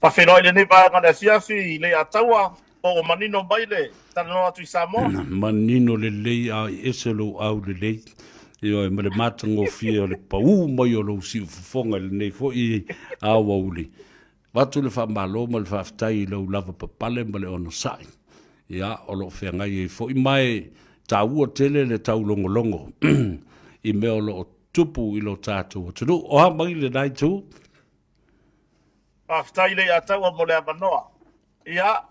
whawhenoi le nei vāenga le fiafi le ataua o manino mai le tanoa atu i Samoa. Manino le lei a eselo au le lei. Io ma le matango fia o le pau mai o lo si fonga le nei fo i awa uli. Watu le whamalo ma le whaftai lau lava papale ma le ono sai. Ia o lo whengai e fo i mai ta ua tele le tau longo longo. I mea o lo tupu i lo tātou. Tunu o ha mai le nai tu? Whaftai le ataua mo le avanoa. Ia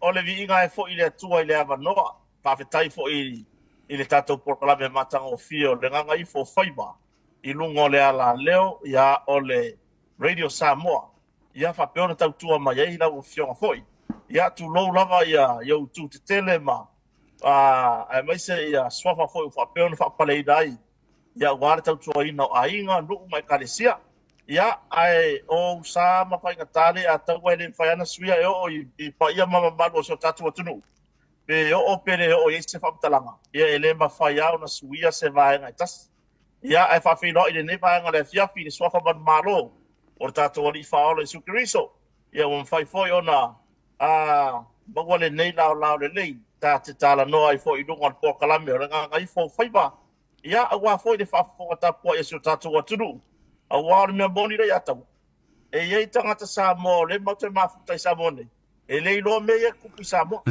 o le vi inga e fo i le atua i le avanoa. Whawhetai fo i le tātou porkalame matango fio le nganga i fo whaiba. I lungo le ala leo ia o le Radio Samoa. Ia whapeona tau tua mai ei lau o fionga foi. Ia tu lou lava ia iau tu te tele ma. E maise ia swafa foi whapeona whapale i dai. Ia wale tau tua ina o ainga nuu mai kalesia. Ia ai o sa ma whainga tale a tau wai le whaiana suia e o i pa ia mama malu o so tatu atunu. Pe o pere o i se whamtalanga. Ia ele ma whai au na suia se vaenga i tas. Ia ai whawhino i le ne vaenga le fiafi ni swafa man malo. O tātou ali whaola i sukiriso. Ia wan whai foi ona bawa le nei lao le lei. Tā te tāla noa i foi i runga al pōkalame o renga i fo whaiba. Ia awa foi le whawhonga tāpua i su tātou atunu. Awa le mea moni rei atau. E iei tangata Samoa le mau te mafutai Samoa nei. E lei loa mea ia kupi Samoa.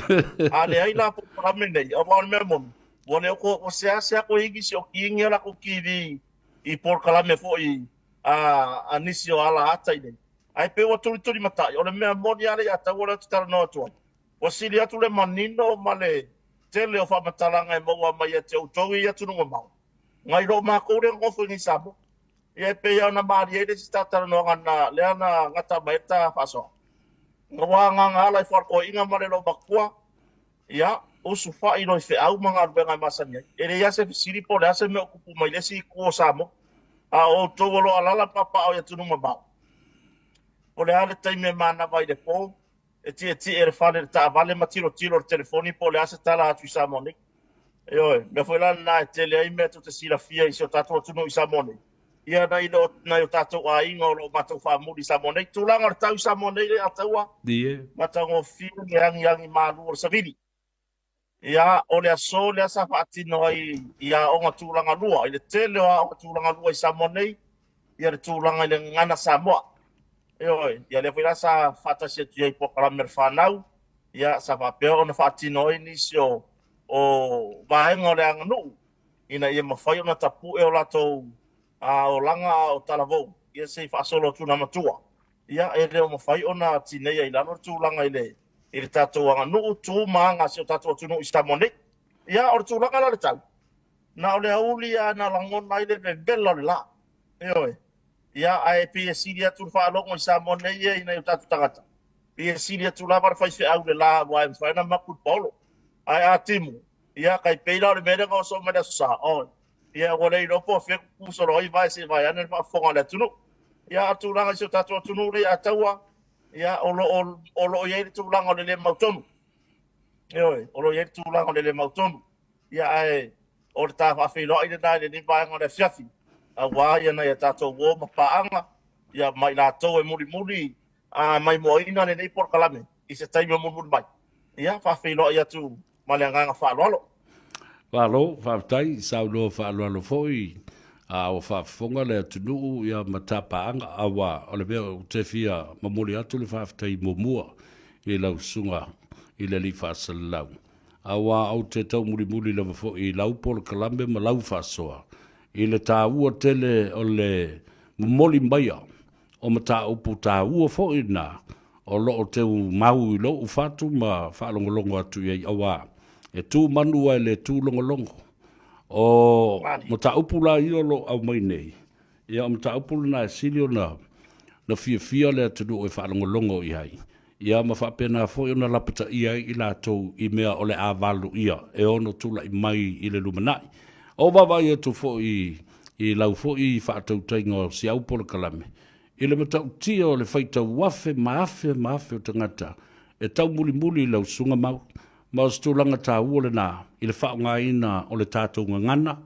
A le ai la pōkalame nei. Awa le mea moni. Wane o sea ko higi si o kiingi ala ko kiwi i pōkalame foi a nisi o ala atai nei. Ai pe o turi matai, o le mea moni ale ata ora tu tala noa tua. O sili atu le manino ma le tele o whamatalanga e maua mai e te utogi i atu nunga mau. Ngai ro maa koure ngofu ni Samoa. Ia pe iau na maari eire si tatara noa ngana lea na ngata maeta whasoa. Ngawa nganga ala i wharko inga mare lo makua. Ia, usu wha i roi whi au mga aruenga i masani ai. Ere ia se fisiri po lea se mea kupu mai lesi i kua Samoa. A o tōwalo alala papa o ia tunuma mau. O le ale taime mana vai le pō, e ti e re whane ta avale matiro tiro le telefoni po le ase tala atu i Samoa nei. E oe, mea fwela na e tele ai mea tu te sila fia i se o tātou atunu i Samoa nei. Ia nai o tātou a inga o matau whamuri i Samoa nei. Tūlanga o tau i Samoa nei le ataua. Matango fio le angi malu o savini. Ia o le aso le asa whaatino ai ia o ngā tūlanga lua. I le tele o ngā tūlanga lua i Samoa nei. Ia le tūlanga i le ngana Samoa. Ia le whaira sa whatasi atu iei pokaramere whanau. Ia sa whapea o na whaatino ai nisi o vaenga o le anganu. Ina ia mawhai o na tapu e o lato o langa o talavou. Ia se whaasolo tūna matua. Ia e leo mawhai o na tineia i lano tūlanga i le tātou anganu tū maanga se o tātou tunu i Samoa nei. Ia o le tūlanga la le tau. Na o le auli a na langona i le bela o le la. Ia ai PSC dia tu whaalongo i Samoa nei e ina i tātou tangata. PSC dia tu la para whaife au le la wa em whaina makut paulo. Ai a timu. Ia kai peila o le merenga o so mea sa. Ia wale i ropo wheku kusoro i vai se vai ane whafonga le tunu. Ia atu langa i so tātou tunu rei a taua. Ia olo i eiri tu langa o le mautonu. Olo i eiri tu langa o le mautonu. Ia ai o le tā whawhilo i le nai le ni vaenga o le fiafi. A wā ia nei a tātou wō ma paanga. Ia mai lātou e muri mai moina le nei porkalame. I se taime muri mai. Ia whawhilo i atu ma le anganga whaaloalo. Walo, whawtai, saulo whaaloalo foi. O whawhonga le atunu ia matapaanga awa o le mea o te fia mamuri atu le whawtai momua i lau sunga i le li whaasalau. Awa au te tau muri lava foi i lau porkalame ma lau whaasoa. I le tā ua tele o le momoli maia o ma tā upu tā ua fo i nā o loo te mau i loo whatu ma whaalongolongo atu i awa e tū manua e le tū longolongo o ma tā upu la i o lo au mai nei ia o ma tā upu na e sili o na fia le atunu o e whaalongolongo i hai ia ma whapena fo i o na lapata i ai i lātou i mea o le āwalu ia e ono tūla i mai i le lumanai. O baba ia tu fo i lau fo i whaatau tainga o si au polo kalame. I le matau tia o le whaita wafe maafe o tangata. E tau muli lau sunga mau. Ma o stulanga tā ua le nā. I le whaonga ina o le tātou ngana.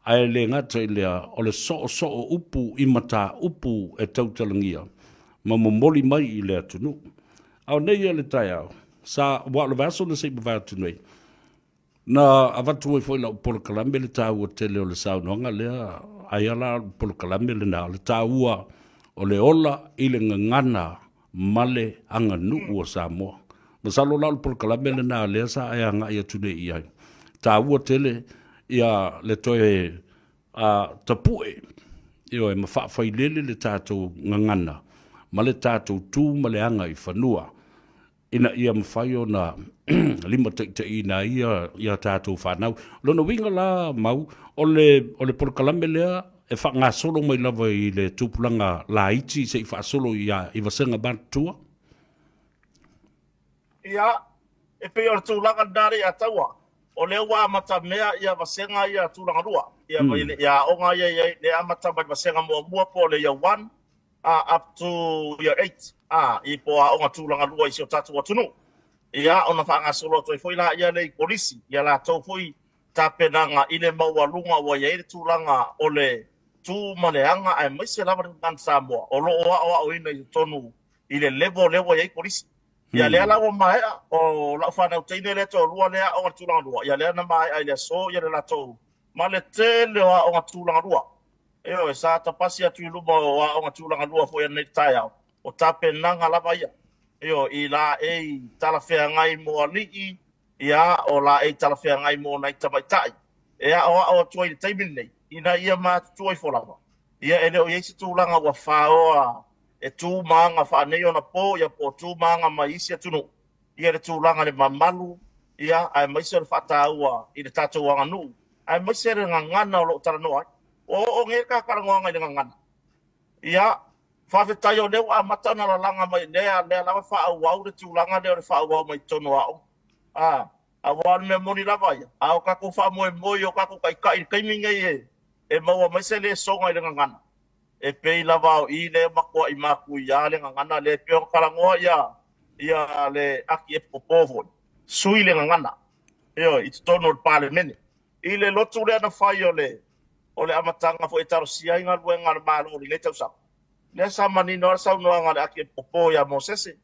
Ai le ngata i lea o le so upu i mata upu e tau talangia. ma momoli mai i le atunu. Au nei le tai au. Sa wa le vaso le sei ba tu nei. Na avatu foi la por kalambe le tau o tele o le sau nonga le ai ala por kalambe le na le tau o le ola i le ngana male anga nu o Samoa. Masalo la por kalambe le na le sa ai anga ia tu nei ai. Tau o tele ia le toe a tapue. Io e mawhawhai lele le tātou ngangana. Ma le tātou tū ma le anga i whanua. Ina ia mawhai o na lima te ina ia tātou whanau. Lona winga la mau, o le porkalambe lea, e wha ngā solo mai lava i le tūpulanga la iti, se i wha solo i wasenga bantua? Ia, e pe o le tūlanga nare a taua. O le ua amata mea ia wasenga ia tūlanga rua. Ia onga ia le amata mai wasenga mua po le ia 1 up to year 8. I po a onga tūlanga rua i seo tatu atunu. Ia ona whaanga solo toi foi la ia le polisi. Ia la tau foi tapenanga i le maua lunga wa ia le tūlanga o le tū maneanga ai mai se lava kan Samoa. O lo o ina i tonu i le level ia i polisi. Ia lea lawa mai o lau whanau teine le tō rua lea o ngā tūlanga rua. Ia lea na mai ai lea so ia le la tō. Ma le tele o ngā tūlanga rua. Eo e sa tapasi atu i luma o ngā tūlanga rua fo ia nei tai au. O tape nanga lava ia. Eo i la e talawhea ngai mo alii. Ia o la e talawhea ngai mo nai tamaitai. Ea o tuai le taimin nei. Ina ia ma tuai fo lava. Ia e leo iei se tūlanga wa whaoa. E tū maanga whanei ona po, ia po tū maanga mai isi atunu. Ia le tūlanga le mamalu, ia ai maise le whataua i le tātou wanga nuu. Ai maise le ngangana o lo tara noa. O ngē ka karangoanga i le ngangana. Ia, whawhetai o leo a matana la langa mai lea lawa whaau au le tūlanga leo le whaau au mai tono au. A wan me moni lava ia. A o kako wha moe moi o kako kai mingai e maua maise le songa i le ngangana. E pei lava o i le makua i maku i ale ngangana le peo karangoa ia le aki e popovoi. Sui le ngangana. Eo, i tono le pale mene. I le lotu lea na whai o le amatanga fo e taro sia inga luenga le malo le tau sa. Le sa manino al sau noanga le aki e popo ia Mosese.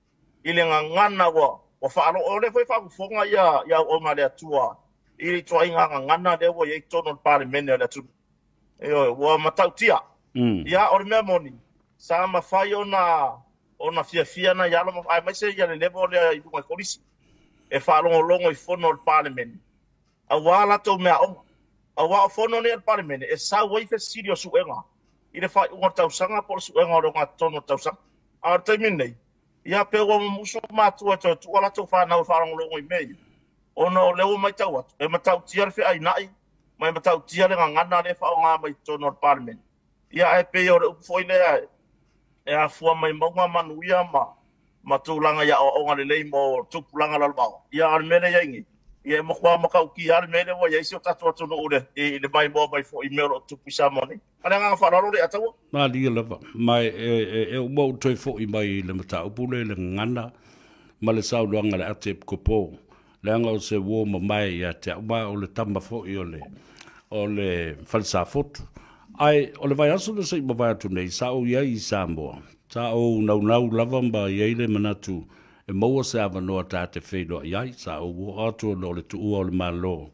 I le ngangana wa whaalo o le fai whaku fonga ia o ma le atua. I le tua inga ngangana le wa i tono le pale mene le atu. Eo, wa matau tia. Ia o le mea moni, sa mawhai ona fia na ialo ai mai se ia le levo le i lunga kolisi. E whaalongo i fono le parliament. A wala tau mea onga. A wa fono le parliament e sa waife siri o suenga. I le whai unga tausanga po le suenga o le unga tono tausanga. A taimin nei, ia peo o musu mātua tau tuala tau whanau whaalongo i mei. Ona o leo mai tau atu. E matau tia le whi ai nai, mai matau tia le ngangana le whaonga mai tono le parliament. Ia e pe o foi le e a fua mai maunga manuia ma tūlanga ia o onga le lei mo tūpulanga lalwao. Ia ar mene ia ingi. Ia e mokua makau ki ar mene wa ia isi o tatu atu no ure i le mai mo mai fo i mero tupisa moni. Ale nganga whanaro le ataua? Nā lia lava. Mai e umau toi fo i mai le mata upule le ngana ma le sau luanga le ate kopo. Le anga o se wo ma mai ia te uma o le tama fo i o le falsa fotu. Ai, o le vai aso le sei mawai atu nei, sa o iai i Samoa. Sa o nau lava mba iai le manatu e maua se awa noa tā te whailoa iai, sa o atu o le tu ua o le malo.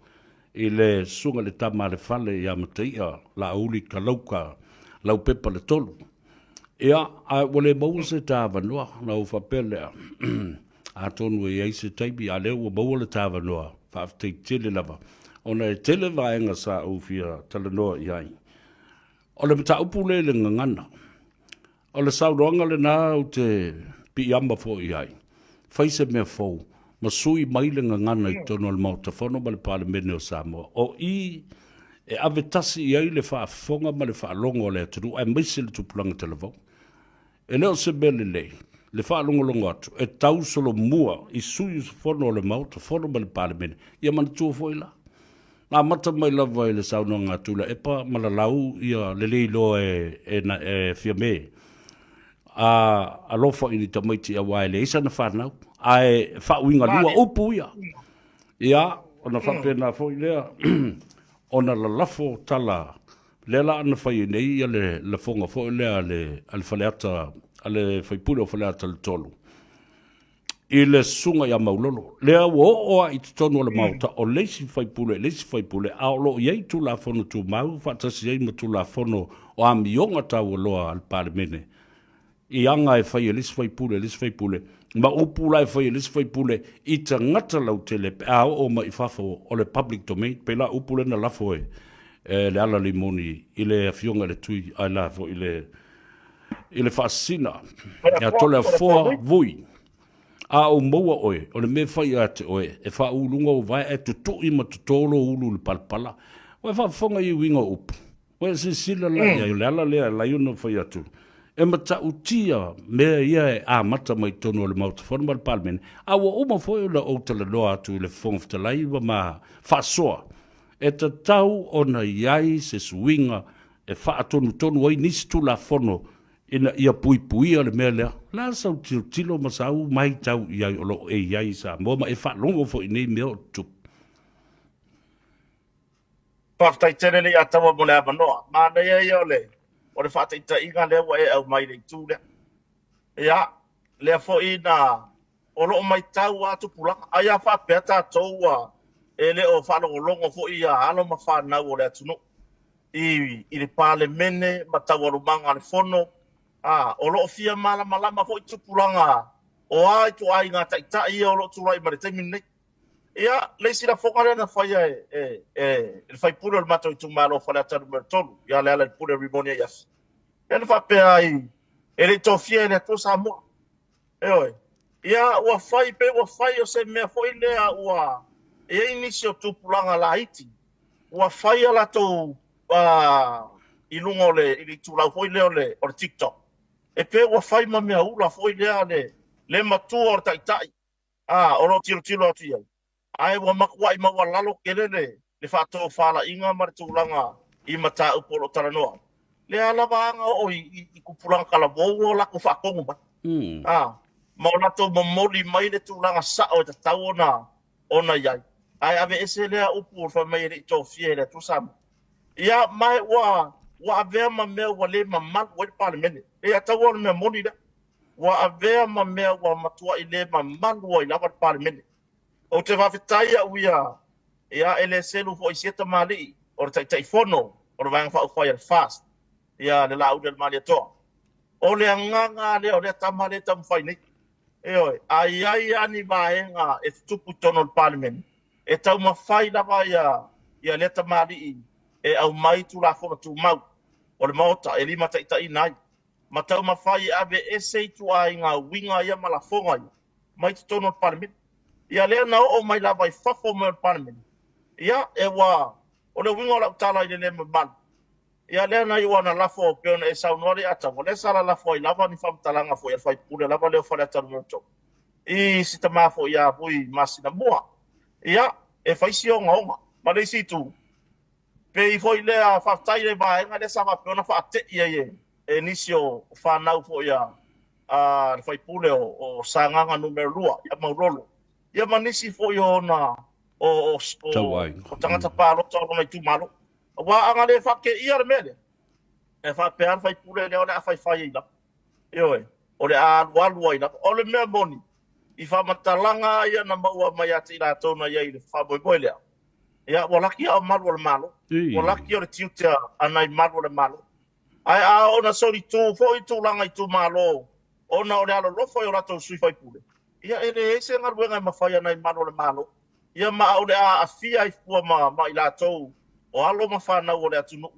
I le sunga le tama le fale i amateia, la uli ka lauka, lau pepa le tolu. Ia, a wale maua se tā awa noa, na o whapele a tonu e iai se taibi, a leo o maua le tā awa noa, whaaftei tele lava. Ona e tele vaenga sa o fia tala noa iai. O le mata upu le ngangana. O le sauronga le nā o te pi amba fo i ai. Faise mea fau. Ma sui mai le ngangana i tono al mautafono ma le pale mene o Samoa. O i e ave tasi i ai le whaafonga ma le whaalonga o le aturu. Ai maise le tupulanga televau. E leo se mele le. Le whaalonga longa atu. E tau solo mua i sui fono o le mautafono ma le pale mene. Ia mana tua fo i la. Nā mata mai lava i le sauno ngā tula e pa malalau ia le leilo e fia me. A lofa i ni tamaiti a waile isa na whanau. A e whauinga lua upu ia. Ia, ona whapena fo i lea. Ona la lafo tala. Lela ana whai nei ia le fonga fo i lea le whaleata ale faipule o whalea tolu. I le sunga ia maulolo. Lea wo i tonu o le mauta o leisi faipule, a o lo iei tu la fono tu mau, whatasi iei ma tu la fono o amionga tau o loa al parimene. I anga e whai e lisi faipule. Ma upula e whai e lisi faipule i ta ngata lau tele pe a o ma i whafo o le public domain, pe la upule na lafo le ala limoni i le afionga le tui ai lafo i le whaasina. Ia tole a foa vui. A o maua oe, o le me whai ate oe, e wha ulunga o vai e tutu i ma tutolo ulu le palpala. O e wha whonga i winga upu. O e sila la ia, i le ala lea la iuna whai atu. E mata utia mea ia e a mata mai tonu o le mautafona ma le palmene. A wa uma foi o le o tala loa atu i le whongfitalai wa ma whasoa. E ta tau o na iai se suinga e wha atonu tonu ai nisi tu la fono ina ia pui le mea lea. La sau tilo masau mai tau iai o lo e iai sa. Mo ma e wha longo fo i nei mea o tup. Paftai tere le atawa mo le amanoa. Mana ia ole. O le whata ita inga lewa e au mai le itu lea. Ia, lea fo ina o loo mai tau atu pulanga. Aia wha peta toua e le o whanongo longo fo ia alo ma whanau o le atunu. I le pale mene ma tau arumanga le fono. O loo fia malama fo itu pulanga. O ai tu ai ngata ita ia o loo turai ma le temi nei. Ia, leisi la foka lea na whaia le whai pura le mato i tu malo whale atanu me tonu. Ia le ala le pura rimonia iasi. Ia le whapea ai, e le tofia e le atua sa mua. Eoi, ia ua whai pe ua whai o se mea fo i lea ua e inisi o tupulanga la iti. Ua whai ala tau i lunga o le, i le tulau fo i lea o le TikTok. E pe ua whai ma mea ula fo i lea le matua o le taitai. O lo tilo atu iai. Ai wa makua i maua lalo kelele le whātou whala inga maritulanga i mata upolo taranoa. Le alawa anga o i kupulanga kala wou o lako whakongu mai. Ma o nato mamoli mai le tūlanga sa o te tau ona iai. Ai ave ese lea upu o whamai le ito fie le tusamu. Ia mai wa avea ma mea wa le ma malu wa le pale mene. E atau o mea moni da. Wa avea ma mea wa matua i le ma malu wa i lawa le pale mene. O te whawhitai a uia, ia ele selu fo i sieta mali, o te taifono, o le vanga whau whai al fast, ia le lau del mali atoa. O le anganga le o le tamale tam whai nei. E oi, ai ani maenga e tupu tono le parliament, e tau ma whai lava ia le tamali e au mai tu la fono tu mau, o le maota, e lima taitai nai. Ma tau ma whai ave ese tu ai ngā winga ia malafonga ia, mai tu tono le parliament. Ia lea na o mai lava i whafo me o parliament. Ia e wa, o le wingo la utala i le me man. Ia lea na iwa na lafo peona e saunoare ata. O le sala lafo i lava ni whamtalanga fo i alfai pule lava leo whare ata rumoto. I sita mafo ia hui masina mua. Ia e whaisi o ngaonga. Ma le situ. Pe i fo i lea whaftai le vaenga le sama peona whaate ia ye. E nisio whanau fo ia le whai pule o sanganga numero lua. Ia maurolo. Ia manisi fo yo na o tangata palo to mai tu malo. Wa anga le fa ke ia le mele. E fa pe al fai pule le ona fai fai ila. Yo e. O le a walu ila. O le me boni. I fa matalanga ia na maua mai ati la tona ia i le fa boy le. Ia wala ki a malo le malo. Wala ki o le tiuta anai malo le malo. Ai a ona sori tu fo i tu langa i tu malo. Ona o le alo lo fo yo la to sui fai pule. Ia ele ese ngar wenga ma fai nai malo le malo. Ia ma o le a fia i fua ma i la tou. O alo ma fa na o le atunu.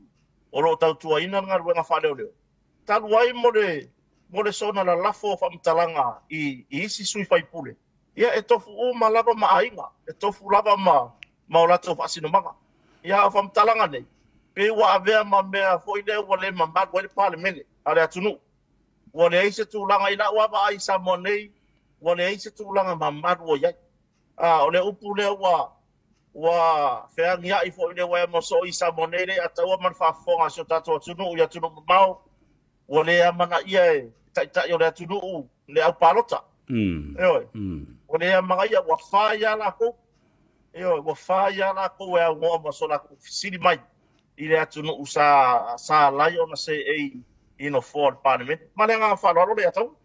O lo tau tua ina ngar wenga fa leo. Talu ai mo le sona la lafo fa mtalanga i isi sui fai pule. Ia e tofu o ma lava ma ainga. E tofu lava ma o la tofu asino manga. Ia fa mtalanga nei. Pe wa avea ma mea fo i leo wa le ma magu ele pale mene. Ale atunu. Wa le eise tu langa ina wa ba ai sa mo nei. Wale eise tūlanga ma maru o iai. O le upu lea wa whiang ia i fo i le wai moso i sa monere a taua man whafonga so tato atunu u i atunu mau. Wale a mana ia e taitai o le atunu u le au palota. Eoi. Wale a mga ia wa whaia lako. Eoi, wa whaia lako e au ngoa moso lako siri mai. I le atunu u sa lai o na se ei ino for parliament malenga fa lo le atau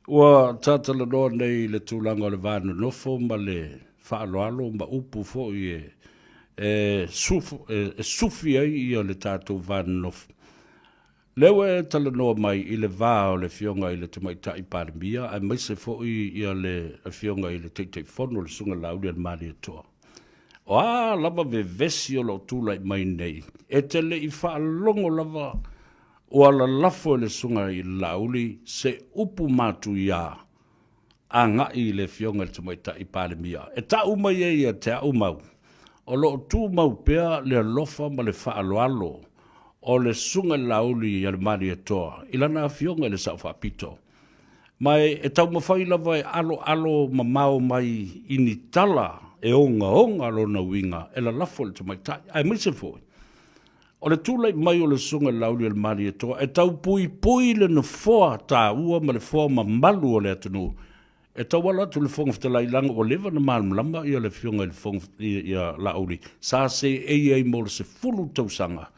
Ua tatala noa nei le tūlanga o le vāna nofo ma le whaaloalo ma upu fo i sufi ai i o le tātou vāna nofo. Lewa e tala noa mai i le vā o le fionga i le tumaita i pārimia, a maise fo i o le fionga i le teitei fono le sunga lauri al maari atoa. O a lava ve vesi o lo tūlai mai nei, e te le i whaalongo lava o ala lafo le sunga i lauli se upu matu ia a ngai le fionga le tumaita i pārimia. E ta umai e ia te a umau. O lo tū mau pea le alofa ma le whaaloalo o le sunga lauli i al mari atoa. Ilana fionga le sa whapito. Mai e tau mawhai lava e alo mamao mai ini tala e onga lo na winga e la lafo le tumaita. Ai mise foi. O le tūlai mai o le sunga lauli al mari atoa e tau pui le na foa ta ua ma le foa ma malu o le atunu. E tau wala tu le fonga fitalai langa o lewa na malama i o le fionga i le fonga i a lauli. Sa se ei mo le se fulu tausanga.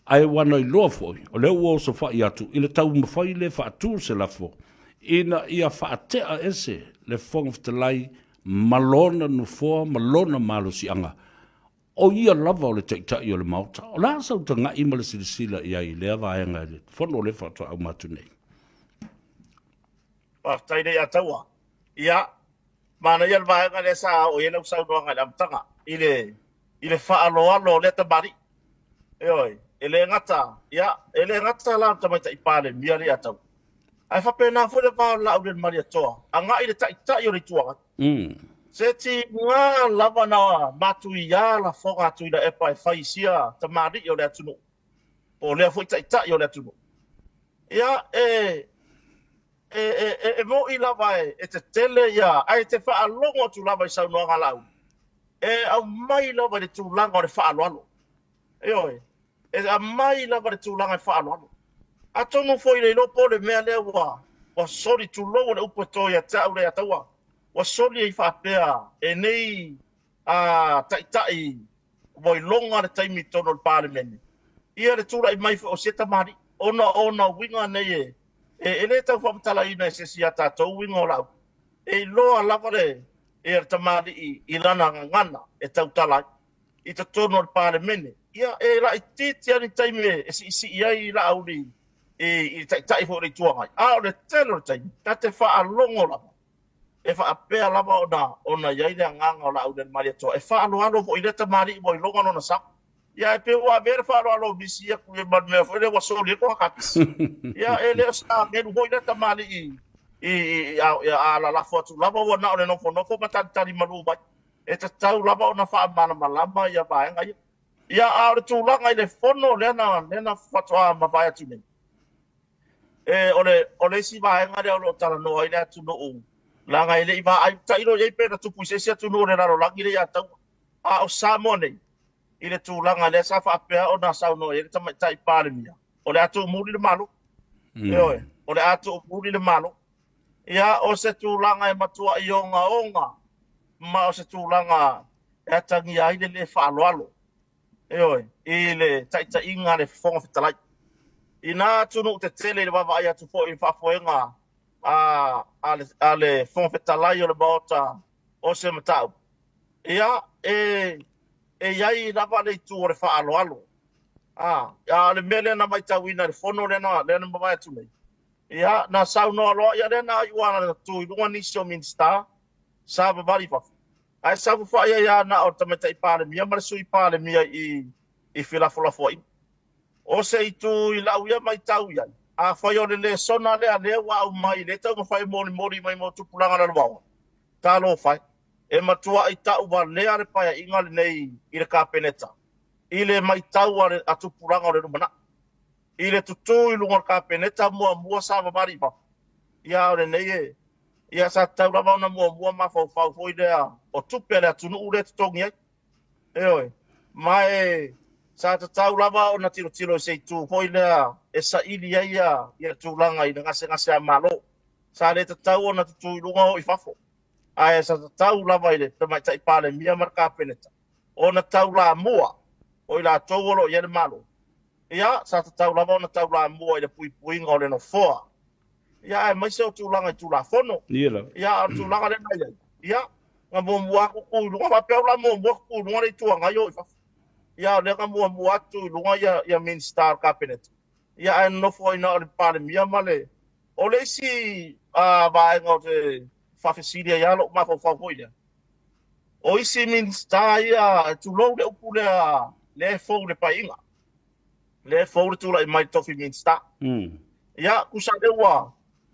Ai wana i loa foi, o leo o so wha i atu, i le tau mawhai le wha atu se la fo. Ina ia wha atea ese le fonga fitalai malona no foa, malona malo si anga. O ia lava o le teitai o le mauta. O la sau ta nga ima le silisila i ai lea vaenga le. Fono le wha toa au matu nei. Taide ia taua. Ia, mana ia vaenga le sa o ia sau noa ngai amtanga. Ile whaaloalo le tamari. Eoi. Ele ngata, ya, ele ngata la tamaita ipale miari atau. Ai fa pena fo le va la uden maria toa. Anga ile ta yo ritua. Se ti nga lava na matu ya la foga tu ida epa fai sia tamari yo le tunu. O le fo ta yo le tunu. Ya mo ila vai e te tele ya ai te fa alongo tu lava sa no ngalau. Au mai lava le tu langa le fa alalo. Oi. E a mai lava le tūlanga i whaaloano. A tonu foi le lopo le mea lea wa sori tu lo le upo toi a tau le ataua. Wa sori i whapea e nei a tai voi longa le taimi tono le parliament. Ia le tūla i mai o seta mari. Ona winga nei e le tau whapatala ina e sesi a tātou winga o lau. E loa lava le e tamari i lana ngana e tau talai. I ta tono le parliament. Ia e la i titi ani taime e si ai la auri i tai fo re tuanga. A o le telo taime. Ta te wha alongo lava. E wha apea lava ona iai le nganga o la auri maria toa. E wha alo fo i le tamari i moi longa nona sa. Ia e pe ua vere wha alo bisi ia kuwe manmea fo i le wasoli e koha kapis. Ia e le sa ngenu fo i le tamari i a la lafo atu. Lava ua na o le nofo matantari malu bai. E te tau lava ona wha malama ia vaenga ia. Ia aore tūlanga i le fono lena whatoa mawai atu nei. Ole si vaenga lea o tala noa i le atu no langa i le iwa ai tairo iei pēna tupu i sesi atu no le raro langi le atau. A o Samoa nei. I le tūlanga lea sa whaapea o na sau noa i le tamaitai pāremia. O le atu muri le malo. O le atu muri le malo. Ia o se tūlanga e matua i onga. Ma o se tūlanga e atangi ai le whaaloalo. I le taita inga le fonga fitalai. I nā tunu te tele le wawa ai atu fo i whafoenga a le fonga fitalai o le baota o se matau. Ia iai lava le tu o le wha alo. Ia le mele na mai tau ina le fono le na mawai atu nei. Ia na sau no aloa ia le na iwana le tu i lunga nisi o minsta sa babari pafu. Ai sabu fa ia na o tamata i paremia ma sui paremia i filafo i. O se itu i lau ia mai tau ia. A fai o le sona le wa au mai le tau fai mori mai mo tupulanga le wawa. Talo fai. E matua i tau wa le are pai inga le nei i le kapeneta. I le mai tau a tupulanga le rumana. I le tutu i lunga kapeneta mua sa mabari pa. Ia o le nei ia sa tau lava ona mua mafau foi lea o tupe lea tunu ure te tongi ai. Mai sa tau lava ona tiro i seitu foi lea e sa ili ia tūlanga i ngase a malo. Sa le tau ona tutu i lunga o i fafo. Ai sa tau lava i le tamaitai paremia marka peneta. Ona tau la mua o i la tauolo i ele malo. ia sa tau lava na tau la mua i le pui ngo le no foa ia mai se o tulanga tu la fono ia o tulanga le mai ia nga mua ku lu ma pe la mua ku lu le tu nga yo ia le nga mua tu lu ia min star cabinet ia no fo ina le pale mia male o le si vai ngo te fafesidia ia lo ma fo fo ia o isi min star ia tu lo le upule le fo le painga le fo tu la mai tofi min star ia kusa de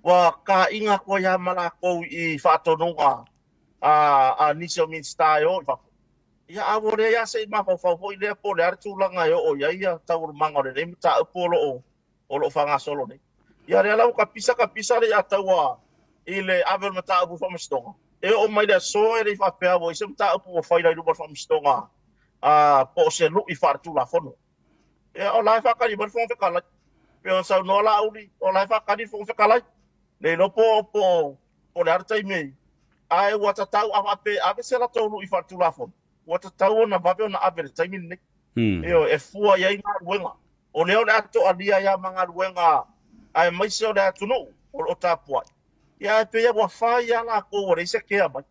wa ka inga ko ya mala ko I fatonunga a nisio min star yo ia avore ya se ma fo ile po le artu langa yo o ia tau manga le mta polo o lo fanga solo ne ia le la ka pisa le atawa ile avel mata abu fo mstonga e o mai le so e fa pe avo se mta abu fo ile lu fo mstonga po se lu I fartu la fono e o la fa ka li bon fo fe kala pe on sa no la uli o la fa ka li fo fe kala le no po le arta me ai wata tau ave se la tonu I fartu la fono wata tau na babe na ave taimi ne e fua ia ina ruenga o leo le ato alia ia manga ruenga ai mai se o le atu no o tapua ia pe ia wa fa ia la ko o le se ke ba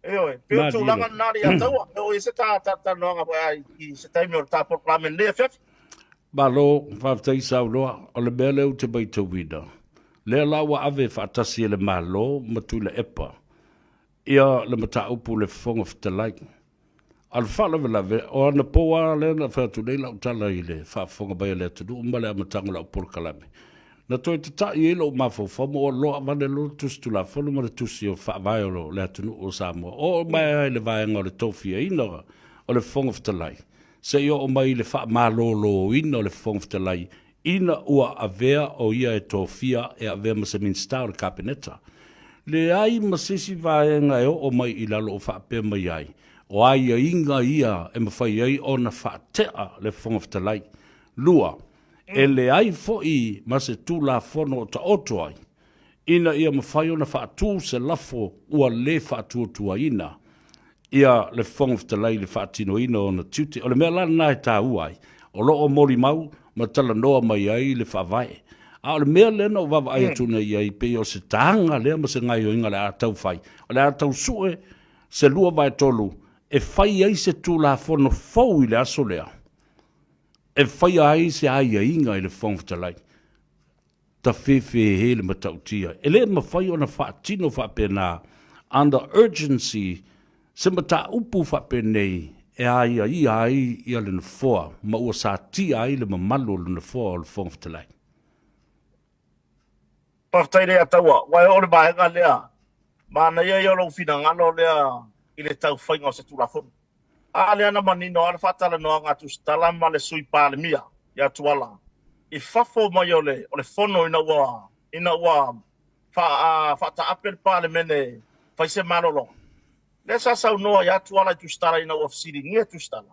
pe o tu langa na ria tau o se ta no nga ai I se taimi o tapo plamen le fe Balo, whaftai sauloa, o le mele u te bai tau wina. Le lawa ave whaatasi le malo, matu le epa. Ia le mata upu le whonga whatalai. Al whala lave, o ana poa le na whaatu nei lau tala I le whaafonga bai le tunu, umale a matanga lau pura kalame. Na toi te ta I ilo mafo whamo o loa vane lo tusi tu la whanu mara tusi o whaavai o le tunu o Samoa. O mai ai le vaenga o le tofia ina o le whonga whatalai. Se ia o mai le wha malolo ina o le whongftalai, ina ua avea o ia e tofia e avea ma se minsta o le kabineta. Le ai masisi vaenga e o mai I lalo o wha pe mai ai. O ai a inga ia e mawhai ai o na wha tea le whongftalai. Lua, e le ai fo I ma se tū la whono o ta oto ai. Ina ia mawhai o na wha tū se lafo ua le wha tuatua ina. Ia le whongftalai le whaatino ina o na tiuti. O le mea lana nai tā uai. O lo o mori mau, ma tala noa mai ai le whaavae. A o le mea lena o wawa ai atuna I ai pe o se tanga lea ma se ngai o inga le atau whai. O le atau sue, se lua vai tolu, e whai ai se tū la whono fau I le aso lea. E whai ai se ai a inga I le whongftalai. Ta whewhe he le matautia. E le ma whai o na whaatino whapena, under urgency, se mata upu whape nei e aia ia le na whoa, ma ua sa ti ai le mamalo le na whoa o le whongftalai. Paftai rea taua, wai o le vaenga lea, ma na ia iolo fina ngano lea I le tau whainga o se tula whonu. A lea na manino ala whatala noa ngā tu stala ma le sui pāle mia, ia tuala. I whafo mai o le whono ina ua whata apel pāle mene, whaise marolo. Le sa sau noa ia tuala tu stala ina ua fsiri ngia tu stala.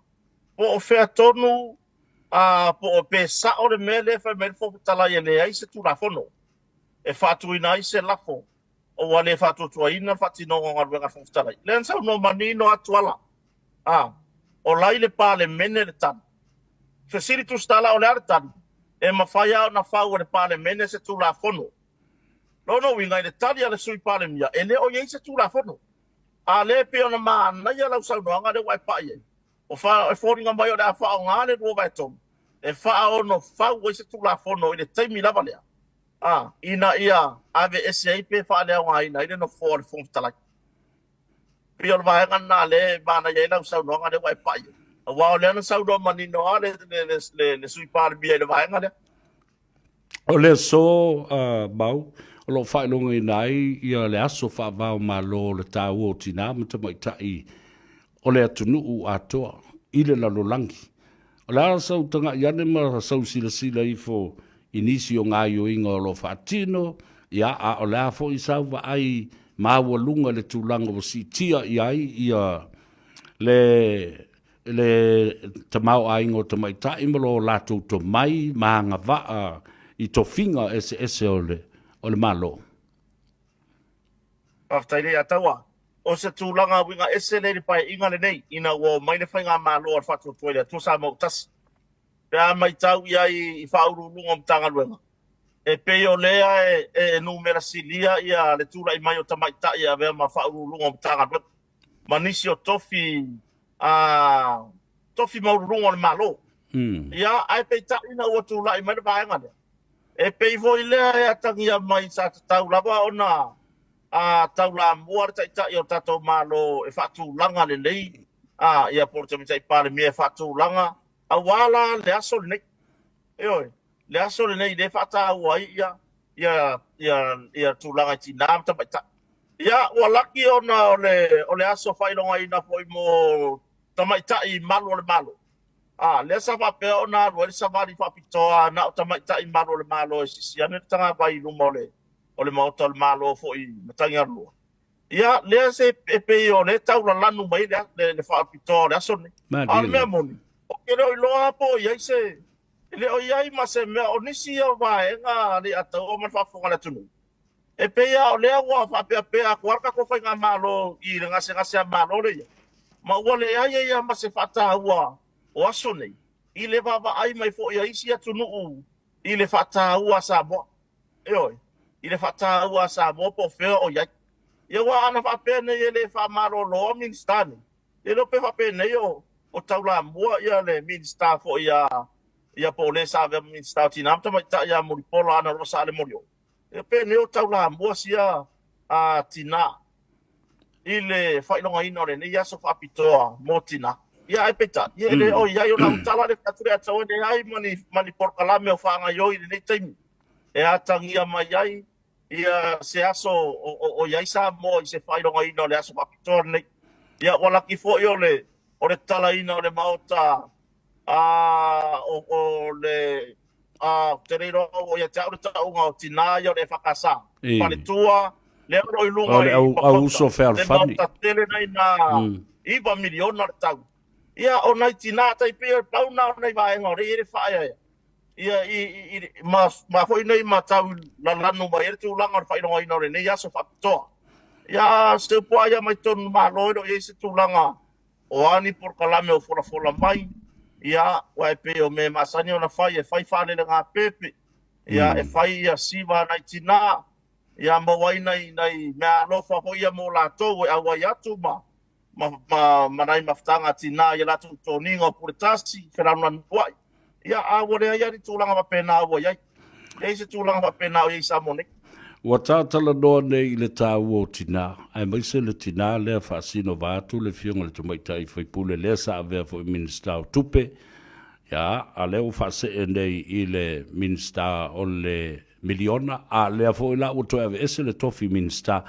Po o whea tonu, po o pe sa o le mele wha mele fōpitala I le ai se tula whono. E whatu ina ai se lafo. O wale whatu tua ina whati no ngā ruenga whongftalai. Le sau no manino atuala. O lai le pā le mene le tani. Whesiri tu stala o le are tani. E mawhai au na whau le pā le mene se tula whono. Lono wingai le tani a le sui pā le mia. E le o iei se tula whono. A le pe ona ma na ia lau sau noanga le wai pa ia. O wha e whoringa mai o le a wha o ngāne rua vai tomu. E wha o no whau o se tula whono I le taimi lava lea. Ina ia ave ese ai pe wha lea ngā ina. Ine no whore whongftalai. Pio le vahenga nā le mana ia lau sau noanga le wai pa ia. A wao lea na sau noa mani noa le sui pāre bia le vahenga lea. O le so bau, o lo whailonga I nai, ia le aso whaavao malo le tāu o tina, mata mai tai, o le atunu u atoa, I le lalolangi. O le asau tanga iane ma sau sila I inisi o ngā inga o lo whaatino, ia a o le afo I sau wa ai māua lunga le tūlanga o si tia I ai, ia le tamau ainga o tamai tai malo lātou to mai, maanga waa, I to finga ese o le malo. Paftai a taua. O se tūlanga winga ese le pai inga le nei, ina o mai le whainga malo ar whatu tuele, tu sa mau tasi. Pea mai tau ia I whaurulunga mtanga luenga. E peo lea numera silia ia le tūra I mai o tamaita ia vea ma whaurulunga mtanga luenga. Manisi o tofi maurulunga le malo. Ia ai pe ta ina o tūla I mai le vaenga lea. E pei voi lea atangi a mai sa tau lava ona tau la mua ta I o tato malo e whaatūlanga le lei. Ia porta mi tai pale mi e whaatūlanga. A wala le aso le nei. Eoi, le aso le nei le whata ua ia tūlanga I tina ta maita. Ia, ua laki ona o le aso whailonga ina po I mo tamaita I malo le malo. Le sa whapea ona alua le sa wali whapitoa na o tamaita I malo le malo e sisi ane tanga vai luma o le maota le malo fo I matangi alua. Ia, lea se e pei o le tau la lanu mai le whapitoa le aso ne. Mea moni. O kere o iloa po iai se, ele o iai ma se mea o nisi o vaenga le atau o man whafonga le tunu. E pea o lea ua whapea kuarka ko whainga malo I le ngase a malo le ia. Ma ua le ai ia ma se whata ua o aso nei. I le vava ai mai fo ia isi atunu I le whata ua sa moa. Eoi, I le whata ua sa moa po whea o iai. Ia ua ana whapea nei e le whamaro loa minstane. E lo pe whapea nei o taula mua ia le minsta fo ia po le sa ve minsta tinam ta mai ta ia muripola ana rosa le morio. E pe nei o taula mua sia tina. I le whailonga ina le nei aso whapitoa mo tina. Ia e peta. Ia le o ia na utala le kature atau ne ai mani porkalame o whaanga ioi le nei taimi. E atangia mai ai ia se aso o iai sa mo I se whailonga ina le aso whapitoa nei. Ia walaki fo I o le tala ina o le maota o le te reiro o ia te aure taunga o tina ia o le whakasa. Pale tua, le aro I lunga I makota. Le maota tele nei na iwa miliona le tau. Ia o nei tina tai pia tauna o nei vaenga o re whaia ia. Ia ma hoi nei ma tau la lanu mai ere tūlanga o le whainonga ina o le nei aso whapitoa. Ia se pua ia mai tonu mahaloiro ia se tūlanga o ani por kalame o fola mai ia wa pe o me masani ona fai e fai fale le ngā pepe ia e fai ia siva nai tina ia mawai nei mea alofa ho ia mo lātou e awa iatu ma nai maftanga tina ia lātou toninga o puretasi whenanuna nuai ia awore ia ni tūlanga ma pena awa iai ia se tūlanga ma pena o ia sa monek. Ua tātala noa nei I le tāu o tina, ai mai se le tina lea whaasino vātu le fionga le tumaitai whaipule lea sa avea fo I minista o tupe, ia, a leo whaase e nei I le minista o le miliona, a lea fo I la uto ave ese le tofi minista.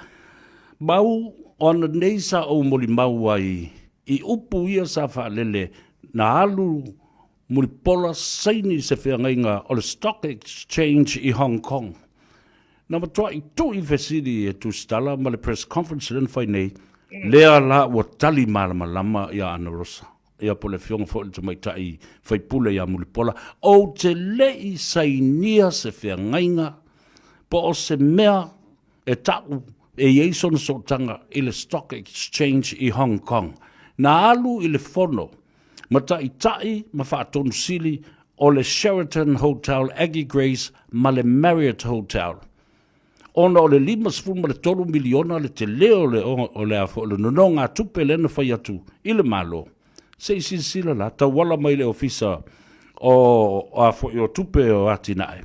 Mau, ona nei sa o moli mau ai, I upu ia sa whaalele, na alu muli pola saini se whiangainga o le stock exchange I Hong Kong. Na matua I tu I vesiri e tu stala ma le press conference len fai nei lea la ua tali malama ia ana rosa ia po le fionga fo le tamaitai fai pule ia mulipola o te lei sainia se whiangainga po o se mea e tau e yeison sotanga I le stock exchange I Hong Kong na alu I le fono ma tai ma whaatonu sili o le Sheraton Hotel Aggie Grace ma le Marriott Hotel ona o le 5 miliona le te leo o le afo le no ngā tupe le na whai atu I le malo. Se I sila la, ta wala mai le ofisa o afo I o tupe o atinae.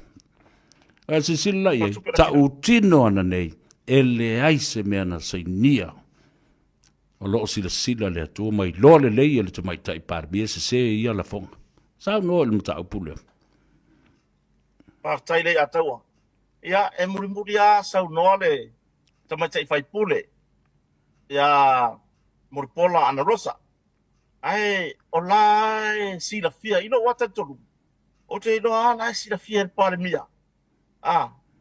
A se sila ia, ta utino ana nei, e le aise mea na sainia. O loo sila le atua mai, loa le leia le te mai tai parbi, e se ia la fonga. Sao noa le mta upule. Partai le ataua. Ia e muri a sau noa le tamaita I fai pule. Ia muripola ana rosa. Ai o lai sila fia ino wata tolu. O te ino lai sila fia e pare mia.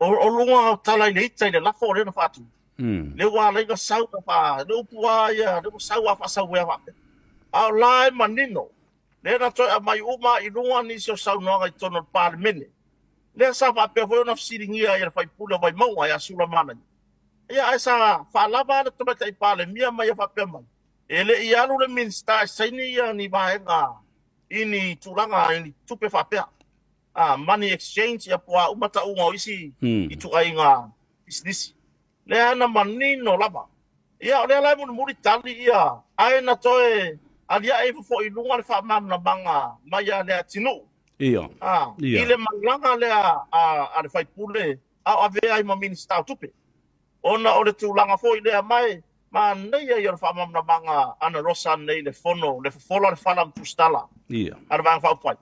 O lunga o talai le itai le lafo le na fatu. Le wa le ga sau ka pa, le upua ia, le sau a fa sau ea fa. O lai manino. Le na toi a mai uma I lunga ni so sau noa I tono pare mene. Le sa fa pe foi na siringia ia fai pula vai mau ai asula mana. Ia esa fa lava le toma tai pale mia mai fa pe mai. Ele ia lu le minsta saini ia ni vaenga. ini tulanga ini tupe whapea. Money exchange ia poa umata unga isi i tu ainga business. Lea na manino lava. Ia lea lai mun muri tali ia. Ai na toe alia e fo i lunga le whamam na banga maya lea tinu. Ia. Ile malanga lea a le whaipule au ave ai ma minister tupe. Ona o le tulanga fo i lea mai ma nei ia le whamam na banga ana rosa nei le fono le fola le whalam tustala. Ia. Ana banga whaupai.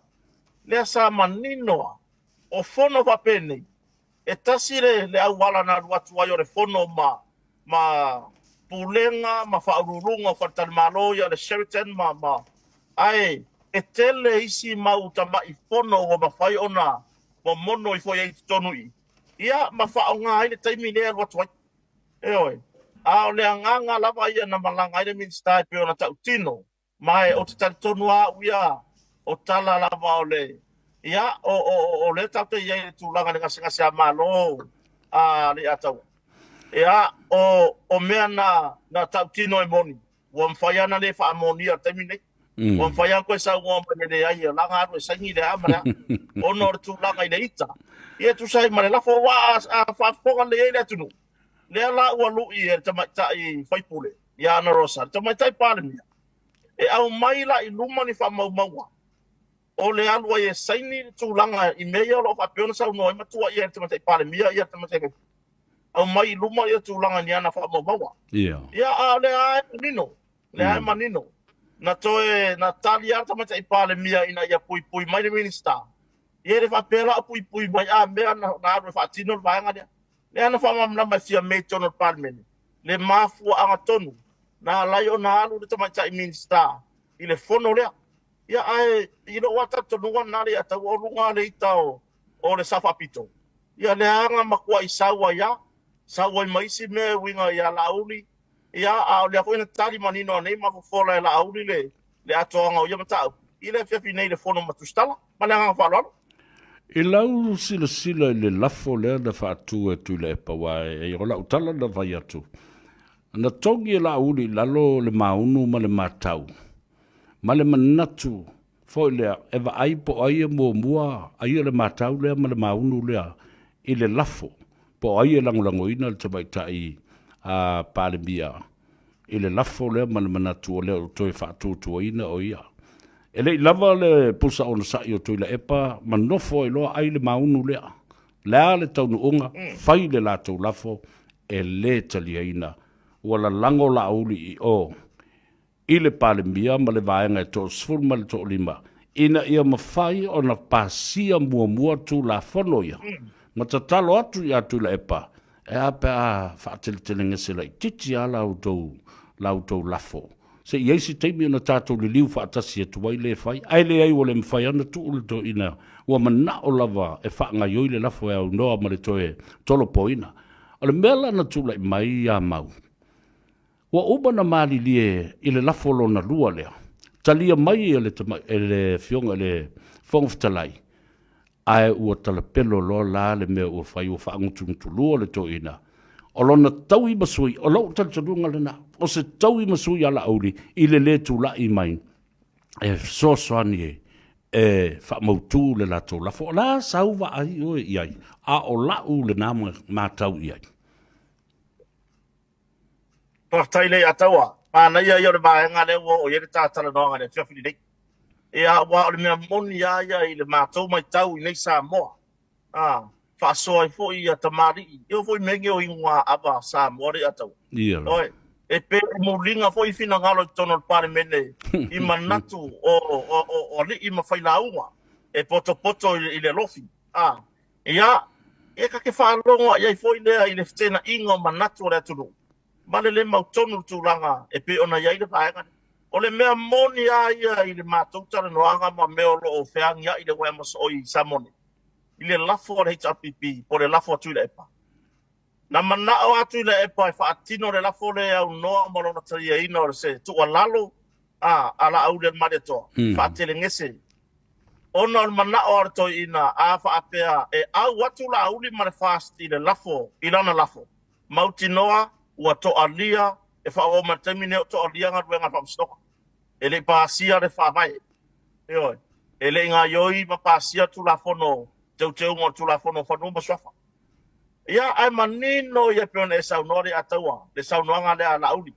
Lea sa maninoa o fono whapene e tasire le au wala na watu ai o le fono ma pulenga ma whaururunga o whatal maloia le Sheraton ma ai e tele isi mau tamai fono o ma whai ona mo mono i foi e tonui ia ma whaonga ai le taimi lea watu ai e oi a o le anganga lava ia na malanga ai le minsta e pe ona tau tino mai o te tali tonua uia o tala lava o le ia o le tau ia tu langa le ngasi a malo le atau ia o mea na tau tino e moni o mfaya na le fa amonia temine o mfaya ko sa o mane le ai langa ro sa ni le amara o no tu langa ile ita ia tu sai mane la fo wa fa fo le ile tu le la o lu i tama tai fai pule ia na rosa tama tai palmia e au mai la i luma ni fa mau mau o le alua e saini tūlanga i mea lo fa peona sa no ma tua ia tama te pale mia ia tama te au mai luma ia tūlanga ni ana fa mawa ia a le ai nino le ai manino na toe na tali ia tama te pale mia ina ia pui pui mai le minister ia le fa pela pui pui mai a mea na ro fa tino va nga le ana fa mamna ma sia me tono parliament le mafu anga tonu na lai ona alu le tama te minister ile fono le ia ai wata tonu wana le ata o lunga le itao o le safa pito ia le anga makua i sawa ia sawa mai si me winga ia lauli ia a le ko ina tali manino nei ma fola la auli le atonga o ia mata ile fefi nei le fono matustala malanga fa lo e lau sila le lafo le na fa tu e tu le pa wa e rola utala na vai atu na tongi la auli lalo le maunu ma le matau ma le manatu foi lea eva ai po ai mua ai le matau lea ma le maunu lea i le lafo po ai langolangoina le tamaitai a palemia i le lafo lea ma le manatu o lea o toi whaatutuaina o ia e le lava le pusa ona sa i o toi la epa ma nofo i loa ai le maunu lea lea le taunu unga fai le latou lafo e le taliaina wala lango la auli i o i le palemia ma le vaenga e to sfur ma le to lima ina ia mawhai o na pasia mua tu la whono ia ma ta talo atu i atu la epa e ape a whaatelitelenga se lai titi a lau tau lafo se i eisi teimi ona tātou li liu whaatasi e tuwai le whai ai le ai o le mwhai ana tu ule to ina ua mana o lava e whaanga yoi le lafo e au noa ma le toe tolo po ina o le mela na tu lai mai a mau wa uba na mali lie i le lafo lo na lua lea. Talia mai e le fionga le fongftalai. Ai ua tala pelo lo la le mea ua whai ua whaangutu lua le to ina. O lona tau i masui, o lau taltarunga lena, o se tau i masui ala auli, i le tu la i mai. E soani e whaamautu le la tau lafo. La sauwa ai oe iai, a o lau le nama mātau iai. Taile atawa pana ia ia le vaenga le o ia le tatala noanga le fiafili nei ia wa le mea moni ia i le matou mai tau i nei Samoa fa soai fo ia tamari io foi menge o inga aba Samoa le atau oi e pe mulinga foi fina ngalo tono pare mene i manatu o li i mafailaunga e poto i le lofi ia e ka ke fa longa ia foi le i le ftena inga manatu le tulu male le mautonu tūlanga e pe ona iai le vaenga. O le mea moni a ia i le mātou tala noanga ma meo lo o whiangia i le wemas o i Samone. I le lafo o le HRPP, po le lafo atu i le epa. Na manao atu i le epa e whaatino le lafo le au noa malona taria ina o le se tua lalo ala au le mare toa. Whaatele ngese. Ona o le manao ar toi ina a whaapea e au atu la auli mare fast i le lafo, i lana lafo. Mauti noa ua to'alia e whaoma taimine o to'alia ngā ruenga whamstoka. E le pāsia le whawai. Io, e le ngā ioi mapasia tulafono, teu ngā tulafono whanua maswafa. Ia, ai manino ia peona e saunore ataua, le saunoanga le a lauli.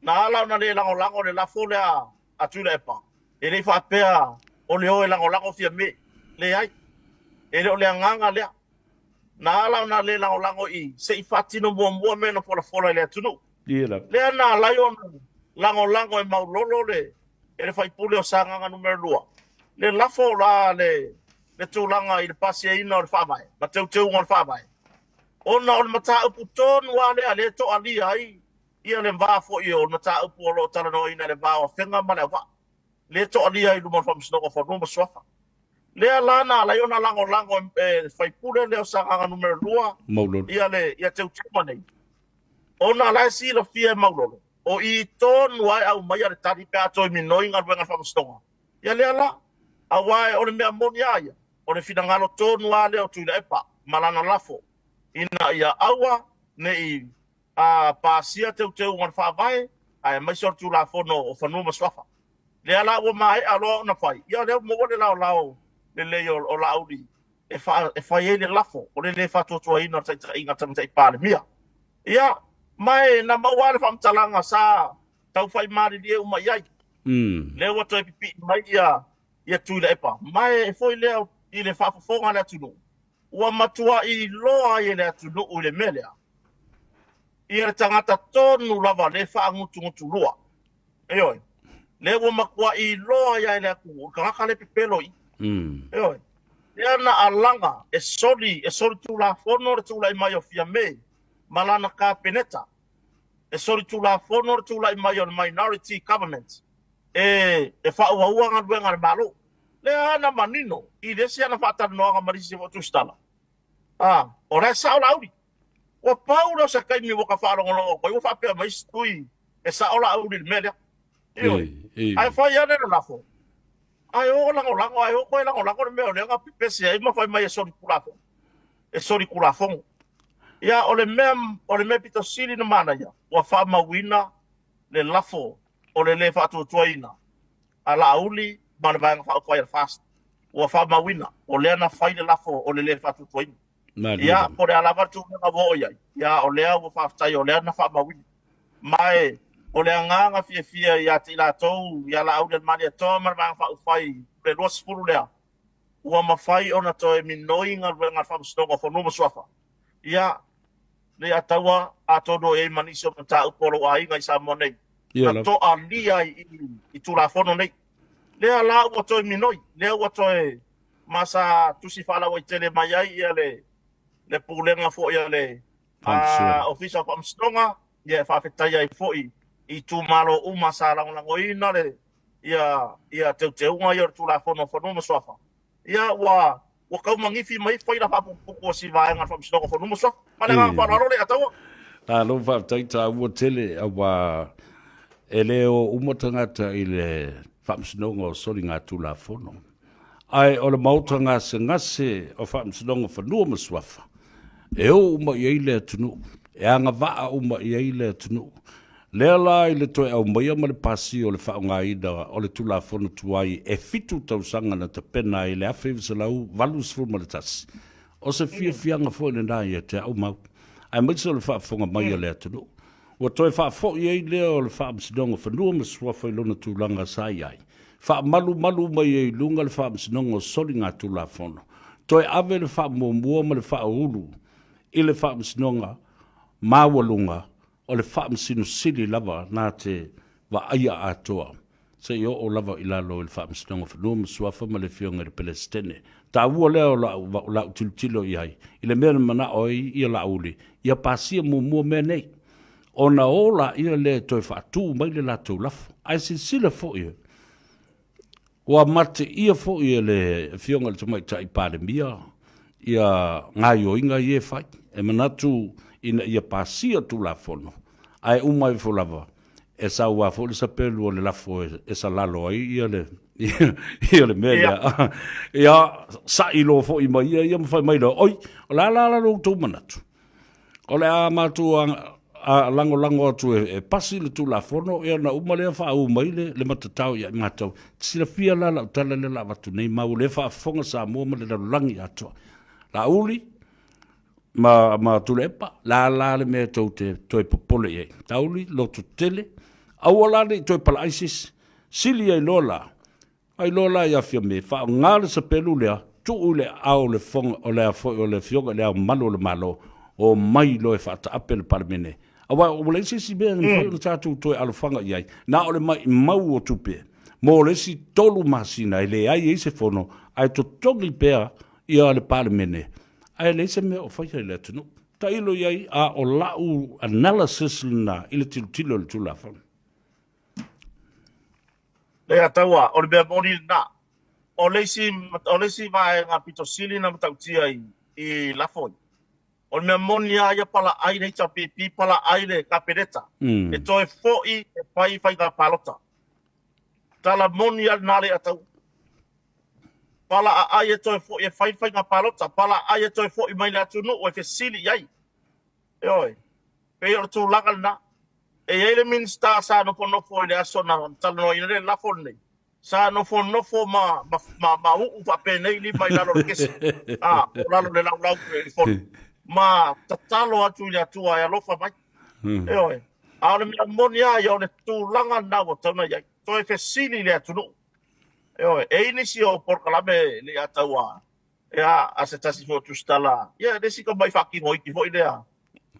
Na ala na le lango le lafo le a tula e pa. E le whapea o le o e lango fia me, le ai. E le o le anganga lea. Na ala na le lango I, se I whatino mua me no fola le atunu. Le ana lai o lango e maulolo le, e le whaipule o sanganga numero 2. Le lafo la le tūlanga I le pasi e ina o le whaamai, ma teu o le whaamai. Ona o le mata upu tonu wale a le to ali ai, ia le mvaa fo I o le mata upu o lo tala no ina le mvaa o whenga ma le wa. Le to ali ai lumon whamsinoko whanuma swafa. Le alana la iona lango e whaipule le o sanganga numero 2, ia teu manei. Ona la si la fia maulolo. O I tonu ai au mai ale tari pe ato I minoi ngal wenga whamsinoko. Ia le ala, awai o le mea moni aia, o le finangalo tonu ale o tuila epa, malana lafo. Ina ia aua ne I a pasia teu ngal whaavai, ai mai sor tu la fono o whanua maswafa. Le ala ua mai alo na whai. Ia leo mo le lao le leo o lauri. E whai e le lafo, o le whatotua ina taita inga tamita I pāle mia. Ia, mai na mawale whamtalanga sa tau whai maari lia uma iai. Leo wato e pipi mai ia tuila epa. Mai e foi leo I le whafafonga le atunu. Ua matua I loa I le atunu u le melea. I le tangata tonu lava le whaangutu lua. Eoi. Le ua makua I loa I le aku. Kakaka le pipelo I. Eoi. Lea na alanga e soli tula fono le tula I mai o fia me. Malana ka peneta. E soli tula fono le tula I mai o minority government. E whaauauanga luenga le malo. Lea ana manino. I lesi ana whaatanoanga marisi o tustala. O rea sao lauri. Ua paura sa kaimi waka whaarongolongo. Koi ua whapea mai stui. E sao lauri le melea. Ai whai ane le lafo. Ai o lango, ai o koe lango le mea. Lea ngā pipesi ai mawhai mai e sori kulafo. E sori kulafo. Ia o le mea pito siri na mana ia. Ua wha mawina le lafo. O le whaatuatua ina. A la auli. Mana vanga whaakwai al fast. Ua wha mawina. O lea na whai le lafo o le whaatuatua ina. Ia, po le alawa tu nga wo ia. Ia, o lea ua whaatai, o lea na wha mawina. Mai, o lea nganga fia ia te ila tou, ia la au le mani a toa mana vanga whaaukwai. Le lua sipuru lea. Ua mawhai ona toe minoi nga wenga whaamstonga whanuma swafa. Ia, le ataua a todo e maniso mata upolo a inga I sa monei. Na to a lia I tula fono nei. Lea la ua toe minoi. Lea ua toe masa tusi whala wa I tele mai ai ia le pulenga fo ia le ofisa whamstonga. Ia whawhetai ai fo I tu malo umasa lango ina le ia teuteunga ia tula fono whanuma swafa. Ia ua kaumangifi mai whaira whapupuku o si vaenga whamstonga whanuma swafa. Malenga whanaro le ataua. Ta lo whawhetai ta ua tele awa e leo umatangata I le whamstonga o sori ngā tula fono. Ai o le mautanga se ngase o whamstonga whanuma swafa. E o uma I le atunu. E anga waa uma I le atunu. Lea la I le toe au maia ma le pasi o le whaonga ida o le tula fono tuai e fitu tausanga na te pena I le awhi visalau valus fuma le tasi. O se fianga fo le nā ia te au mau. Ai maisa le whaafonga mai le atunu. Ua toe whaafo I lea o le whaamsinonga whanua ma swafa I lona tūlanga sai ai. Malu mai lunga le whaamsinonga o soli ngā tula fono. Toi ave le whaamua ma le whaahulu I le whaamsinonga mawalunga o le whaamsino sili lava nā te wa aia atoa. Se I o lava I lalo I le whaamsinonga whanua ma swafa ma le fionga le Palestine. Ta ua lea o la utilitilo I ai. I le mea mana oi I la uli. Ia pasia mua mea nei. Ona ola ia le toi whaatu mai le latou lafo. Ai sila fo ia. Ua mate ia fo ia le fionga le tamai tai pāle mia. Ia ngai o inga ia whai. E manatu ina ia pasia tu la fono. Ai umai fo lava. E sa ua fo le sa pelu o le lafo e sa lalo ai ia le mea. Ia sa ilo fo ima ia mawhai mai la. Oi, o la lo tau manatu. O le a matu a lango atu e pasi le tu la fono e na uma le fa u mai le matatau ia matau sila fia la tala le la watu nei mau le fa fonga sa mo le langi atu la uli ma tu le pa la le me to te toi popole e tauli lo tu tele awala le toi pala isis sili ai lola ia fia me fa ngale sa pelu le tu le au le fonga o le fioga le malo le malo o mai lo e fa ta apel parmene awa o le si be no tatu to alfanga ia na o le mai mau o tupe mo le si tolu masina ele ai se fono ai to togi pea ia le parmene ai le se me o fa ile tunu ta ilo ia a o lau analysis na ile tilo le tula fa le atawa o le be moni na o le si vai nga pito sili na matautia i lafoi o me monia ia pala ai nei tapipi pala ai le kapereta e toi foi e fai ka palota tala monia nale atau pala ai e toi foi e fai ka palota pala ai e toi foi mai la tunu o fe sili ai e oi pe o tu lagal na e ele minsta sa no pono foi le asona tala no ine la fonne sa no fo ma u fa pe nei li mai la lo kesi la lo le la fo ma tatalo atu ia tua ia lofa mai. Eoi. Aole mea monia ia o le tūlanga nawa tauna ia. Toi fe sili le atunu. Eoi. E inisi o porkalame le ataua. Ea asetasi fo tustala. Ia desi ka mai whaki hoiki hoi lea.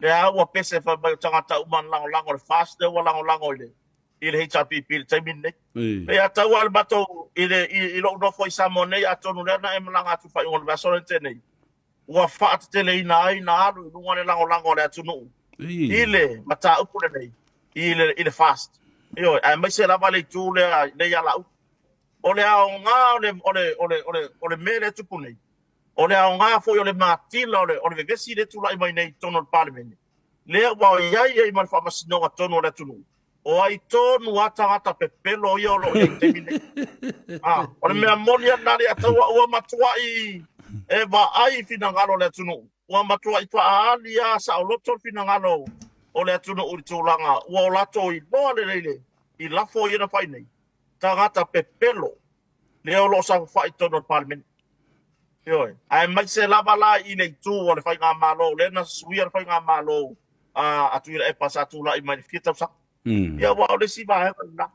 Lea ua pese fa mai tangata uman lango le fast ua lango ile. Ile HRPP le taimin nei. Lea ataua le batou ile lo nofo i Samonei atonu lea na e malanga atu whai ngol vasore tenei. Ua whaata tele ina ai na alu nunga le lango le atunu. Ile mata upu le nei. Ile fast. Io, ai mai se lava le tu le ia lau. O le ao ngā o le mele tupu nei. O le ao ngā foi o le matila o le vevesi le tula i mai nei tono le parlemene. Lea wao iai ei man whamasinoga tono le atunu. O ai tonu atangata pepelo ia o lo i temine. O le mea molia nari ataua ua matua i e va ai finangalo le tunu ua matua i tua ali a sa o loto finangalo o le tunu uri tūlanga ua o lato i loa le leile i lafo i na whai nei tangata pepelo le o lo sa whai tono parliament ioi ai mai se lava la i nei tū o le whai ngā malo le na suia le whai ngā malo a tuira e pasa tūla i mai fita usa ia ua o le si va na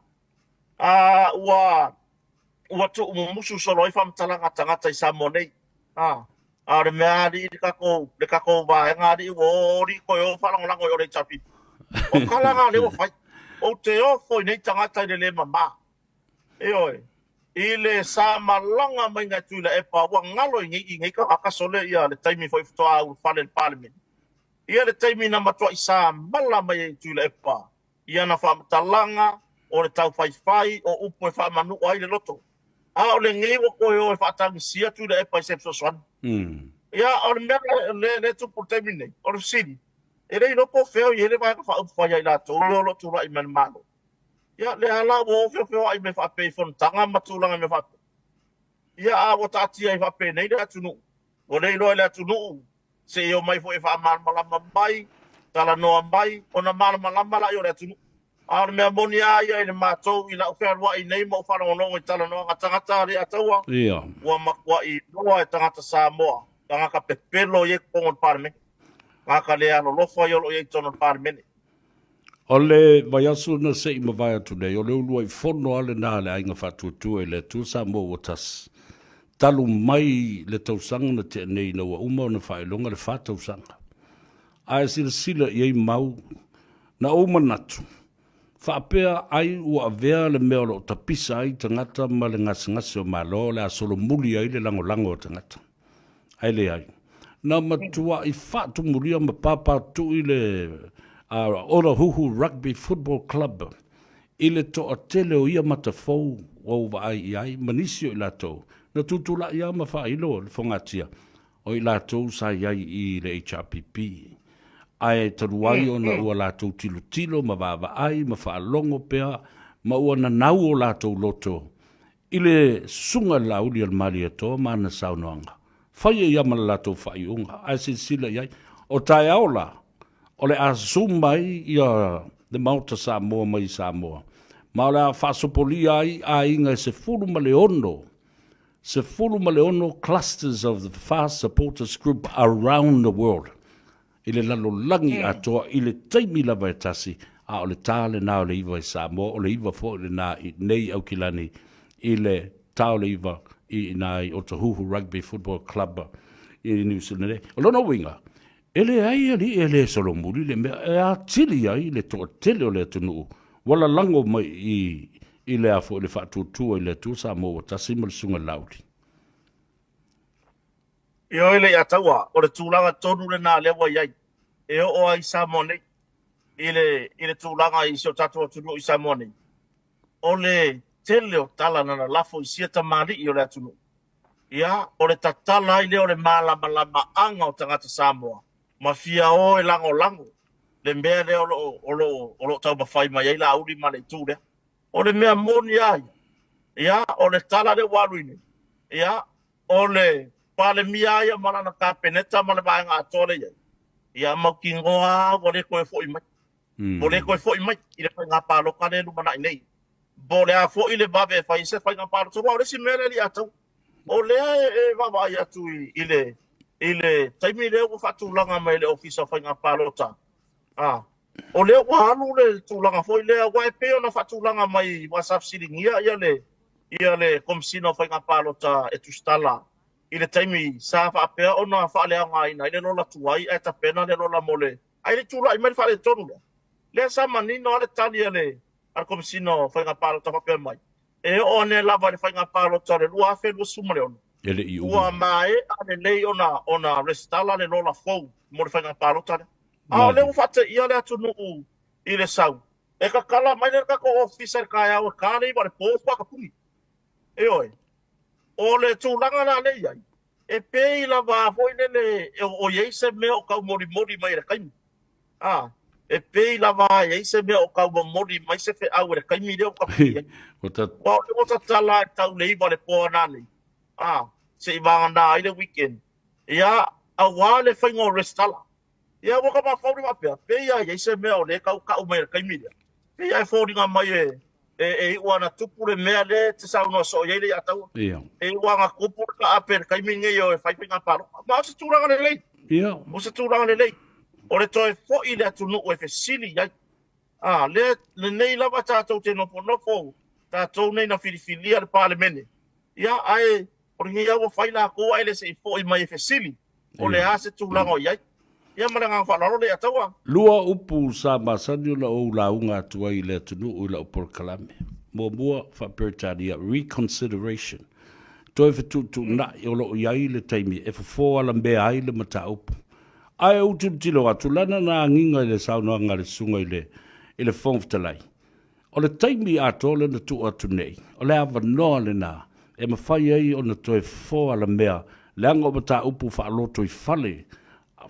ua tu umusu solo i whamtalanga tangata i Samonei le mea li le kako va nga di o ri ko yo fa lango yo le chapi o kala nga le o fai o te o foi nei tangata le mama e oi ile sa malanga mai nga tu le e pa wa ngalo ngi ka aka sole ia le taimi foi fto a u fa le parliament ia le taimi na matua isa mala mai tu le e pa ia na fa talanga o le tau fai o upo e fa manu ai le loto o le ngi o ko yo fa tang sia tu le pa sepso swan ya o le tu por termine o sin ele no po feo y ele va fa ya la to lo tu la iman malo ya le ala wo feo ai me fa pe fon tanga matulanga me fa ya o tati ai fa pe nei da tunu o le lo le tunu se yo mai fo e fa mal malama mai tala no mai ona mal malama la yo le tunu ar me monia ia ile matou i la fer wa i nei mo fa no i tala no tangata ri ataua ia wa makwa i no e tangata Samoa tangaka pepelo ye ko parme ka le ano lo fo yo ye tono parme ole vai asu na se i mavai atu nei ole ulu ai fono ale na le ainga fatutu e le tu Samoa tas talu mai le tausanga na te nei na wa uma na whaelonga le whatausanga a sila i mau na uma natu whaapea ai ua avea le mea lo tapisa ai tangata ma le ngasi o malo le asolo muli ai le lango o tangata. Ai le ai. Na matua i whaatu mulia ma papa tu i le Ora Huhu Rugby Football Club. I le to a tele o ia matafou o wa ai ai manisio i lato. Na tutula ia ma whailo le fongatia. O i lato sa iai i le HRPP. Ai taruai o na ua lātou tilo ma vava ai, ma whaalongo pea, ma ua na nau o lātou loto. Ile sunga lauli al mali ato, ma na saunoanga. Whai e ama lātou whai unga, ai se sila iai. O tai aola, o le asumai ia le mauta Samoa mai Samoa. Ma o le a whaasopolia ai a inga se fulu ma le ono. Se fulu ma le ono clusters of the fast supporters group around the world. I le lalo langi atoa, i le taimi lava e tasi, a o le tāle nā o le iwa i Samoa, o le iwa fo le nā i nei au kilani, i le tā o le iwa i nā i Otahuhu Rugby Football Club i New Zealand. O lono winga, ele ai ali ele solo muri le mea e a tili ai le toa tele o le atunu wala lango mai i le afo le whaatutua i le tu Samoa tasi ma le sunga lauri. I o ele ataua, o le tūlanga tonu le nā lewa iai. E o ai Samoa nei. I le tūlanga i seo tatua tunu i Samoa nei. O le tele o tala nana lafo i siata mali i o le atunu. Ia, o le tatala i le o le malama anga o tangata Samoa. Ma fia o e lango. Le mea le o lo tau mawhai mai ei la auri ma le tūre. O le mea moni ai. Ia, o le tala le waruine. Ia, o le pale mia ia malana ka peneta ma le vaenga atole iai. Ia mau ki ngoa o le koe fo i mai. O le koe fo i mai, i le whai ngā palo ka le lumana i nei. Bo le a fo i le babe whai se whai ngā palo tō, o le si mele li atau. O le e wawai atu i le taimi leo ko whatūlanga mai le ofisa whai ngā palo ta. O leo ko hanu le tūlanga fo i lea wai peo na whatūlanga mai WhatsApp sitting ia le komisina whai ngā palo ta e tustala. I le taimi sa whaapea o na whaalea ngā ina, i le lola tuai, e ta pena le lola mole. Ai le tūla, i mai whaale tonu lea. Lea sa manino ale tali ale komisina whai ngā palo ta whapea mai. E o ne lava le whai ngā palo ta le lua awhi lua suma le ono. Ele i Ua mae ane lei ona restala le lola fou mo le whai ngā palo ta le. A le ufate ia le atu nuu i le sau. E ka kala mai le kako officer kai au ka nei ba le pōs pa ka pungi. E oi. O le tūlanga na nei ai. E pei la va foi le o yei se me o kau mori mai le kaimi. E pei la va yei se me o kau mori mai se fe au le kaimi le o ka pungi. O ta tala tau nei ba le pō na nei. Se i vanga na i le weekend. Ia a wale whaingo restala. Ia waka ma whauri mapea. Pea ia se mea o le kau mai kai miria. Pea e whauringa mai e uana tupu le mea le te sauna so iei le atau. E uanga kupu ka ape kai minge o e whaipinga paro. Ma o se tūranga le lei. O se tūranga le lei. O le toi fo i le atu nuu e whesili iai. Le nei lava tātou te nofo. Tātou nei na whiriwhilia le pāle mene. Ia ai, o ringi au o whaila koa ele se i fo i mai e whesili. O le a se tūranga o iai. Ia maranga whalaro le ataua. Lua upu sa masani la o la unga atua i le tunu o la upor kalame. Mua whaperitania, reconsideration. Toi whatutu na i o lo iai le taimi, e whafo ala mea ai le mata upu. Ai au tilo atu lana na nginga i le sauna anga le sunga i le whongwhtalai. O le taimi ato le na tu atu nei. O le awa noa le na, e mawhai ai o na toi whafo ala mea, le anga o mata upu whaaloto i whale,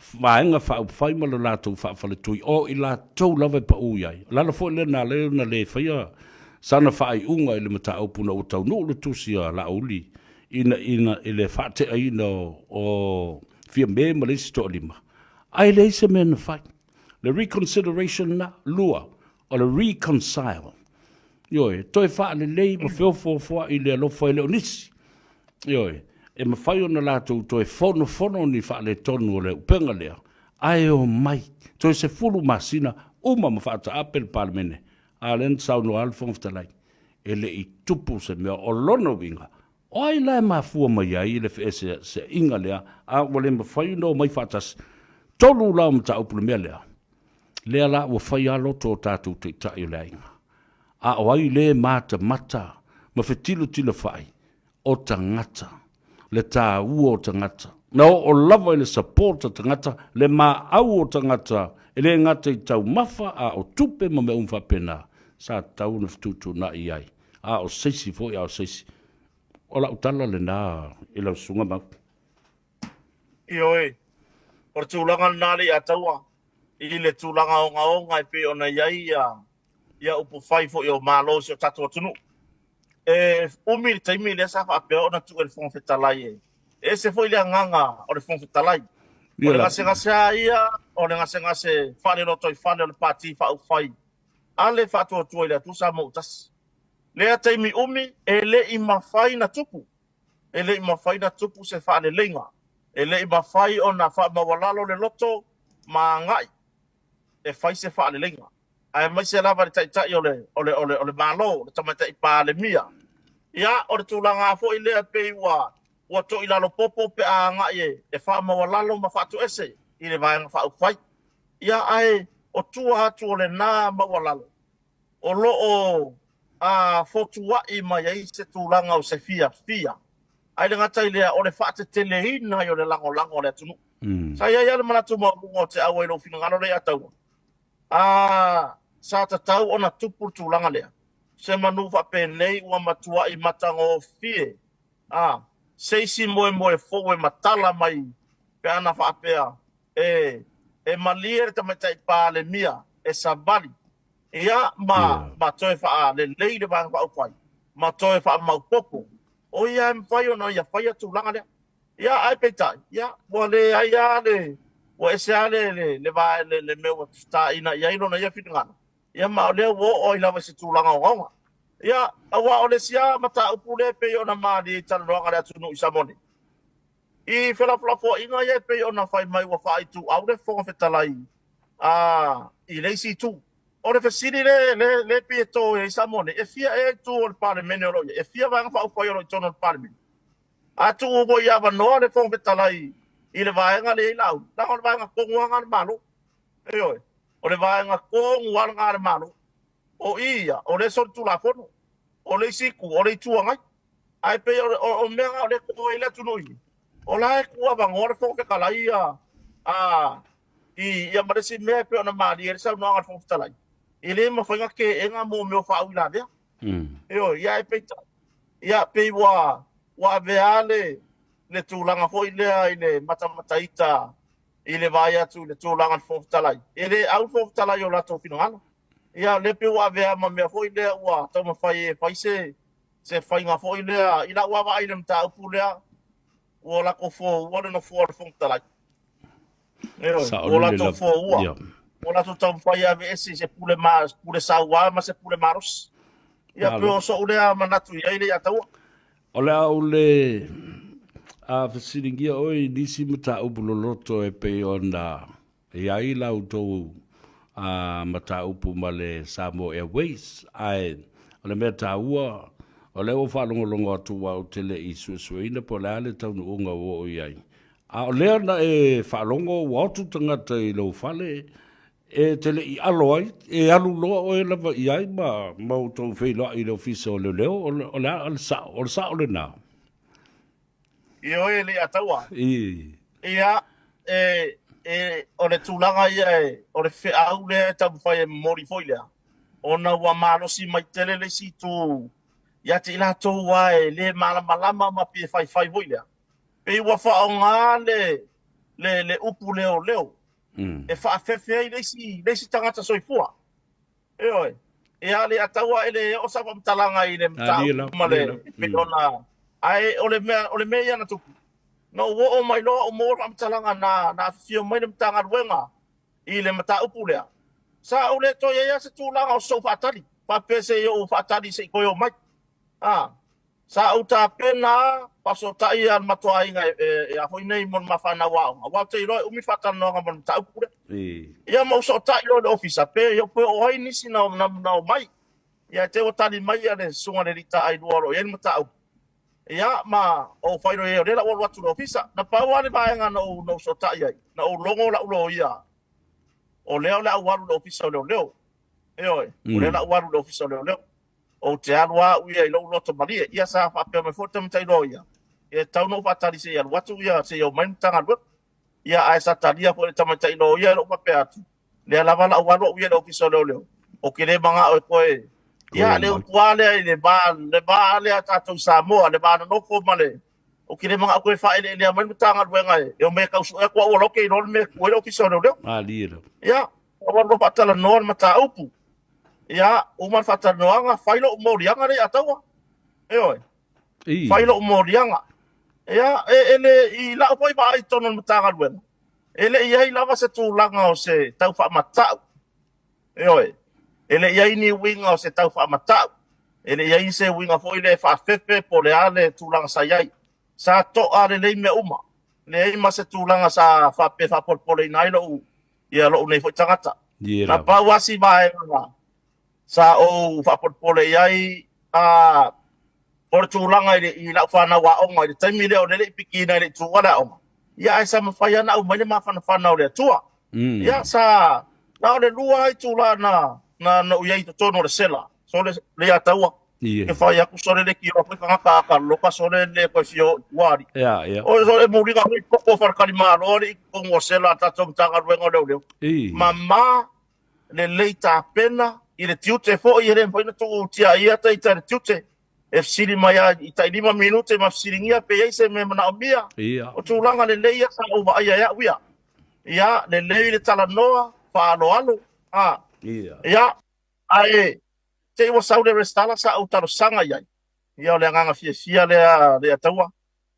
vaenga whai ma le lātou whaafale tui o i lātou lawe pa uiai. Lala fo le na le whaia sana whai unga i le mata upuna o tau nuu le tusia la uli ina i le whaate aina o fia me ma le sito lima. Ai le se mena whai. Le reconsideration na lua o le reconcile. Ioi, toi wha le lei ma whio i le alofa i le onisi. Ioi, e ma whai ona lātou toi fono ni wha le tonu o le upenga lea. Ai o mai, toi se fulu masina, uma ma whaata apel palemene. A len sau no alfong ftalai. E le i tupu se mea o lono winga. O ai lai ma fua mai ai le fe se inga lea. A wale ma whai no mai whaatas. Tolu lau ma ta upulu mea lea. Lea la ua whai alo tō tātou te tai o lea inga. A o ai le mata ma whetilo tila whai. O tangata. Le tā ua o tangata. Na o lava le support o tangata, le mā au o tangata, e le ngata i tau mawha a o tupe ma me umwha pena, sa tau na ftutu na i ai. A o seisi fo i a o seisi. O la utala le nā i lau sunga mau. I oi, o tūlanga nāri a taua, i le tūlanga o ngā pe o na iai ia upu whai fo i o mālo si o tatua tunu. E umi le taimi le sa wha apea o na tu e le whongwhetalai e. E se foi le nganga o le whongwhetalai. O le ngase ia, o le ngase whare roto I whare o le pāti whau whai. Ale whatua tua I le atu sa mo tas. Lea teimi umi, e le I mawhai na tupu. E le I mawhai na tupu se whare lenga. E le I mawhai o na wha mawalalo le loto, ma ngai. E whai se whare lenga. Ai mai se lava le taitai o le malo, le tamaita I pā le mia. Ia, o le tūlanga fo I lea pei ua to I lalo popo pe a ngai e wha mawalalo ma whatu ese, I le vaenga whau whai. Ia ai, o tua atu o le nā mawalalo. O loo a fotua I mai ai se tūlanga o se fia. Ai le ngata I lea o le whaate teleina I o le lango le atunu. Sa ia le manatu maungo te awa I lo fina ngano le atau. Sa tatau o na tupu tūlanga lea. Se manu whapenei ua matua I matango fie. Seisi moe fowe matala mai pe ana whaapea. E maliere tamaita I pā le mia. E sabali. Ia ma toe wha le leire vanga wha upai. Ma toe wha maupopo. O ia mwhai o na ia whai atu langa lea. Ia ai peitai. Ia ua le ai ale. Ua ese ale le vae le meua tuta ina. Ia ilo na ia whitungana. Ia ma o lea wo o ilawa se tūlanga o ngaunga. Ia awa o le sia mata upu le pe o na maali I talanoanga le atunu I Samone. I whelaflafo inga ia pe o na whai mai ua whai tu. Au le whonga whetalai. I leisi tu. O le fesiri le pe to I Samone. E fia e tu o le parlemene o loia. E fia vanga whau whai o lo I tono le parlemene. Atu ugo ia wanoa le whonga whetalai. I le vaenga le ilau. Naka o le vaenga konguanga le malo. Eoi. O le vaenga konguanga le malo. O ia, o le sori tu la fono. O le siku, o le tuangai. Ai pe o mea o le koe le tunui. O la e kua vangore fo ke kala ia. Ia maresi mea pe o na maari e sa noanga fo talai. I le ma whainga ke e ngā mō meo wha ila dea. Eo, ia e peita. Ia pe wa vea le tūlanga fo I lea I le matamataita. I le vai atu le tūlanga fo talai. E le au fo talai o lato finangana. Ia lepe ua vea ma mea foi lea ua tau ma fai se fai ngā foi lea ina ua wa aina mta upu lea ua lako fo ua le no fo al fong talai. Ua lato fo ua. Ua lato tau fai ave esi se pule saua ma se pule maros. Ia pe o so ulea manatu ia ile ataua. O lea o le a fasiringia oi nisi mta upu loloto e pe ona e ai lau tou mata upu ma le Samoa Airways ai o le mea tāua o le o whalongolongo atu wa o tele I suesueina po le ale taunu unga o iai o lea na e whalongo wa atu tangata I lau whale e tele I alo ai e alu loa o e lava iai ma o tau wheila I lau fisa o leo o le sa o le nā I oe le ataua ia o le tūlanga ia o le whiau lea tau whai e mori foi lea. O na ua malosi mai tele le si tū. Ia te ila tō wae le malama ma pie whai foi lea. Pe ua whao ngā le upu leo. E whaafefe ai leisi tangata soifua. E oi. E ale ataua ele o sa wamtalanga I le mtau male. Pe ona. Ai o le mea ia na tuku. No wo o mai loa o mōra amtalanga na fio mai mtanga ruenga I le mata upu lea. Sa ule to ia se tūlanga o so whaatari. Whapese I o whaatari se koe o mai. Sa uta pena paso tai al matua inga e a hoi nei mon mawhana wao. Wao te iroi umi whatana noanga mon mta upu lea. Ia mau so tai lo le ofisa pe yo pe o hai nisi na o mai. Ia te o tali mai ale sunga le rita ai luaro. Ia ni mta upu. Ia ma o whairo e o rela o watu no ofisa. Na paua le vaenga no so tai ai. Na o longo la ulo ia. O leo la waru no ofisa o leo. Eoi. O leo waru no ofisa o leo. O te alua uia I lo loto maria. Ia sa whapea me fota mtai lo ia. E tau no whatari se ia watu ia se ia maimtanga lua. Ia ai sa talia po e tamatai lo ia lo whapea atu. Lea lava la waru uia no ofisa o leo. O ke le manga o koe. Ia le upuale le ba le atatou Samoa le ba no fo male o kile manga ko fa ele le mai tanga luenga e o me ka su e ko o loke no me ko le ofisa no le lira ia o no patala no mata upu ia o man fatala no anga failo mo rianga le ataua e oi failo mo rianga ia ele I la foi ba I tono tanga luenga Ele iai lava se tūlanga o se tau whaamatau. E oe. Ele iai ni winga o se tau whaamatau. Ele iai se winga fo ile whaafefe po le ale tūlanga sa iai. Sa to ale lei me uma. Le ima se tūlanga sa whape whapolpole inai lo u. Ia lo unei fo tangata. Na pauasi vai nga. Sa o whapolpole iai o tūlanga i lau whanau a onga. I taimi leo le piki ina le tūwala onga. Ia e sa mawhai ana au maile mawhana whanau le tua. Ia sa nao le lua ai tūlana na uiai to tono le sela. So le ataua. Ke whai aku sore le ki o pui kangaka aka loka sore le koe fio wari. O so le muringa hui koko wharakari maa lori kongo sela tato mtanga ruenga leo leo. Ma le leita pena i le tiute fo i re mpaina tu tia ia ta i ta le tiute. E fsiri mai a i ta 5 minute ma fsiringia pe ia se me mana o mia. O tūlanga le leia sa o wa ia ia uia. Ia le lei le tala noa wha alo alo. Ia ai te iwa sau le restala sa au taro sanga iai. Ia o le anganga fia le ataua.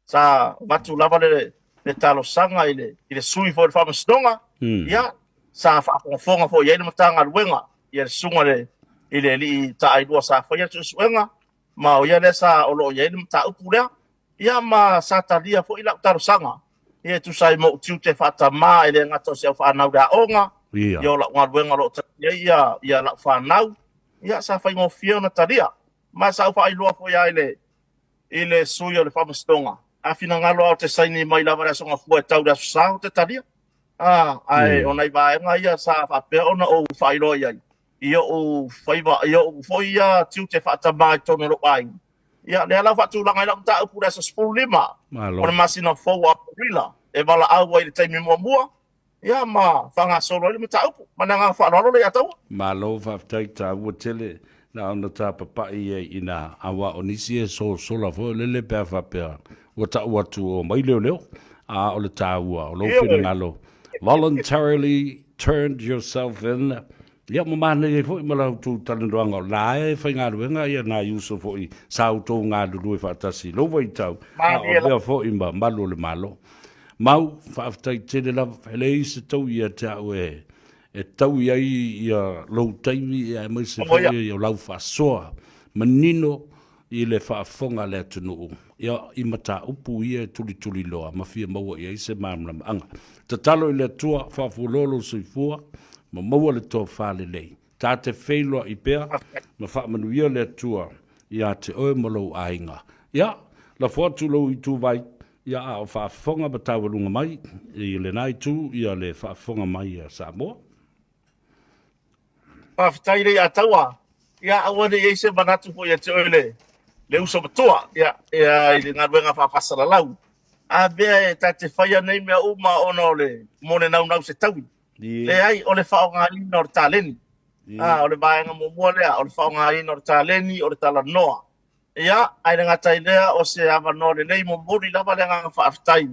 Sa watu lava le talo sanga i le sui fo le whamastonga. Ia sa whaafonga fo iai le matanga luenga. Ia le sunga i le li ta ailua sa whaia tu suenga. Ma o ia le sa o lo iai le mata upu lea. Ia ma sa talia fo ila taro sanga. Ia tu sai mo tiu te whata maa i le ngata se au whanau rea onga. Ia o la ngā luenga lo talia ia la whanau. Ia sa whai ngō whio na taria. Ma sa au whai loa fo ia i le sui o le whamastonga. A whina ngalo au te saini mai lava rea songa fua e tau rea susau te taria. Ai o nei vaenga ia sa whapea ona o whai loa iai. Ia o whaiva, ia o fo ia tiu te whata mai tono lo ai. Ia le ala whatu langa ila mta upu rea sa spulu lima. O le masina fau a purila. E wala au ai le taimi mua. Ia ma whanga solo ile mta upu. Mana ngā whanaro le atau. Malo whaftai tā ua tele na ona tā papai e ina awa o nisi e sola fo lele pēr whapea. Ua ta ua tu o mai leo. O le tā ua o lo whina ngalo. Voluntarily turned yourself in. Ia mo mana e fo i malau tu talendoanga o la e whai ngā ruenga ia nā iuso fo i sau tō ngā lulu e whaatasi. Lo wai tau. O bea fo i malo le malo. Mau, whaaftai tene lava, hele i se tau ia te au e tau ia ia lau taimi ia mai se whai ia lau whaasoa, manino i le whaafonga le atunu. Ia i mata upu ia tuli loa, mawhia maua ia i se maamna maanga. Ta talo i le tua whaafulolo suifua, ma maua le toa whale lei. Tā te whailoa i pēr, ma whaamanuia le tua ia te oe malau ainga. Ia, la whaatu lau i tū vai, ia o whaafonga ma tāwarunga mai, i le nai tū, ia le whaafonga mai a Samoa. Whaafitai rei ataua, ia awane i se manatu po ia te oile, le uso matua, ia i le ngā ruenga whaafasara lau. A bea e tā te whaia nei mea uma ono le mone nau se taui. Le ai o le whaonga ina o le tāleni. O le vaenga mua lea, o le whaonga ina o le tāleni, o le tala noa. Ia, ai le ngatai lea o se awanoa le nei mo mori lava le nganga whaafitai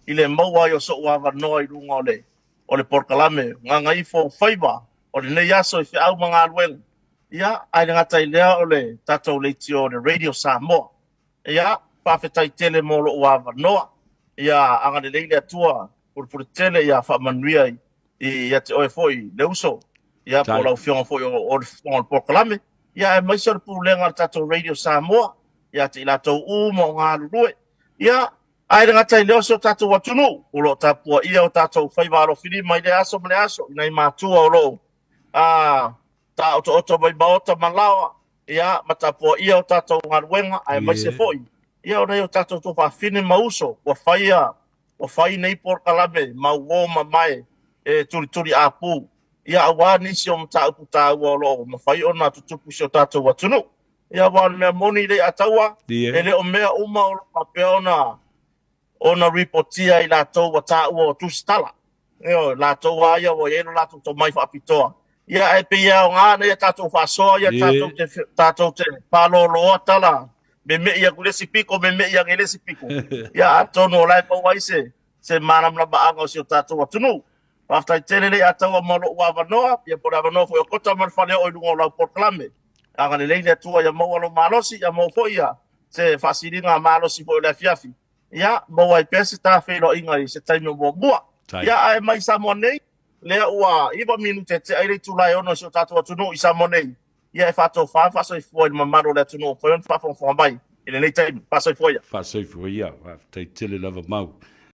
i le maua i o so awanoa i runga o le porkalame. Nganga i fo whaiva, o le nei aso i whiau mga aluenga. Ia, ai le ngatai lea o le tatou leiti o le Radio Samoa. Ia, whaafitai tele mo lo awanoa. Ia, anga le leile atua, puri tele ia whaamanuia i te oe foi, le uso. Ia, po lau whionga foi o le porkalame. Ia e maisa le pulenga tatou Radio Samoa. Ia te ilatou uma o ngā lurue. Ia, ai le ngatai leo so tatou atunu. O lo tapua ia o tatou whaivaro whiri mai le aso ma le aso. Ina i mātua o lo. Ta oto mai maota malawa. Ia, ma tapua ia o tatou ngā ruenga. Ai maisa foi. Ia o nei o tatou to whawhine mauso. Wa whai nei porkalame. Ma uo ma mai. E turi a pū. Ia awa nisi o mta upu tā ua lo, ma whai o nā tutupu si o tātou watunu. Ia awa mea moni le ataua, e le o mea uma o loka pea o na ripotia i lātou wa tā ua o tūstala. Eo, lātou aia o eno lātou tō mai whaapitoa. Ia e pe ia o ngāna ia tātou whasoa, ia tātou te pāloloa tala. Me ia kulesi piko, me ia ngelesi piko. Ia atono lai pawai se manamla baanga o si o tātou watunu. Waftai tele le ataua malo ua wanoa, ia pore wanoa fo i o kota marwhane o i lungo lau porklame. Anga le leile atua ia mau alo malosi, ia mau fo ia se whasiringa malosi fo i le fiafi. Ia, mau ai pese tā whelo inga i se taimi o mua. Tai. Ia ai mai Samoa nei, lea ua, iwa minu te aire tulai ono si o tātua tunu i Samoa nei. Ia e whātou whāwhaso i fua i mamaro lea tunu, koe on whāwhong mai, i le nei taimi, whaso i fua ia. Whasoi fua ia, whaftai tele lava mau.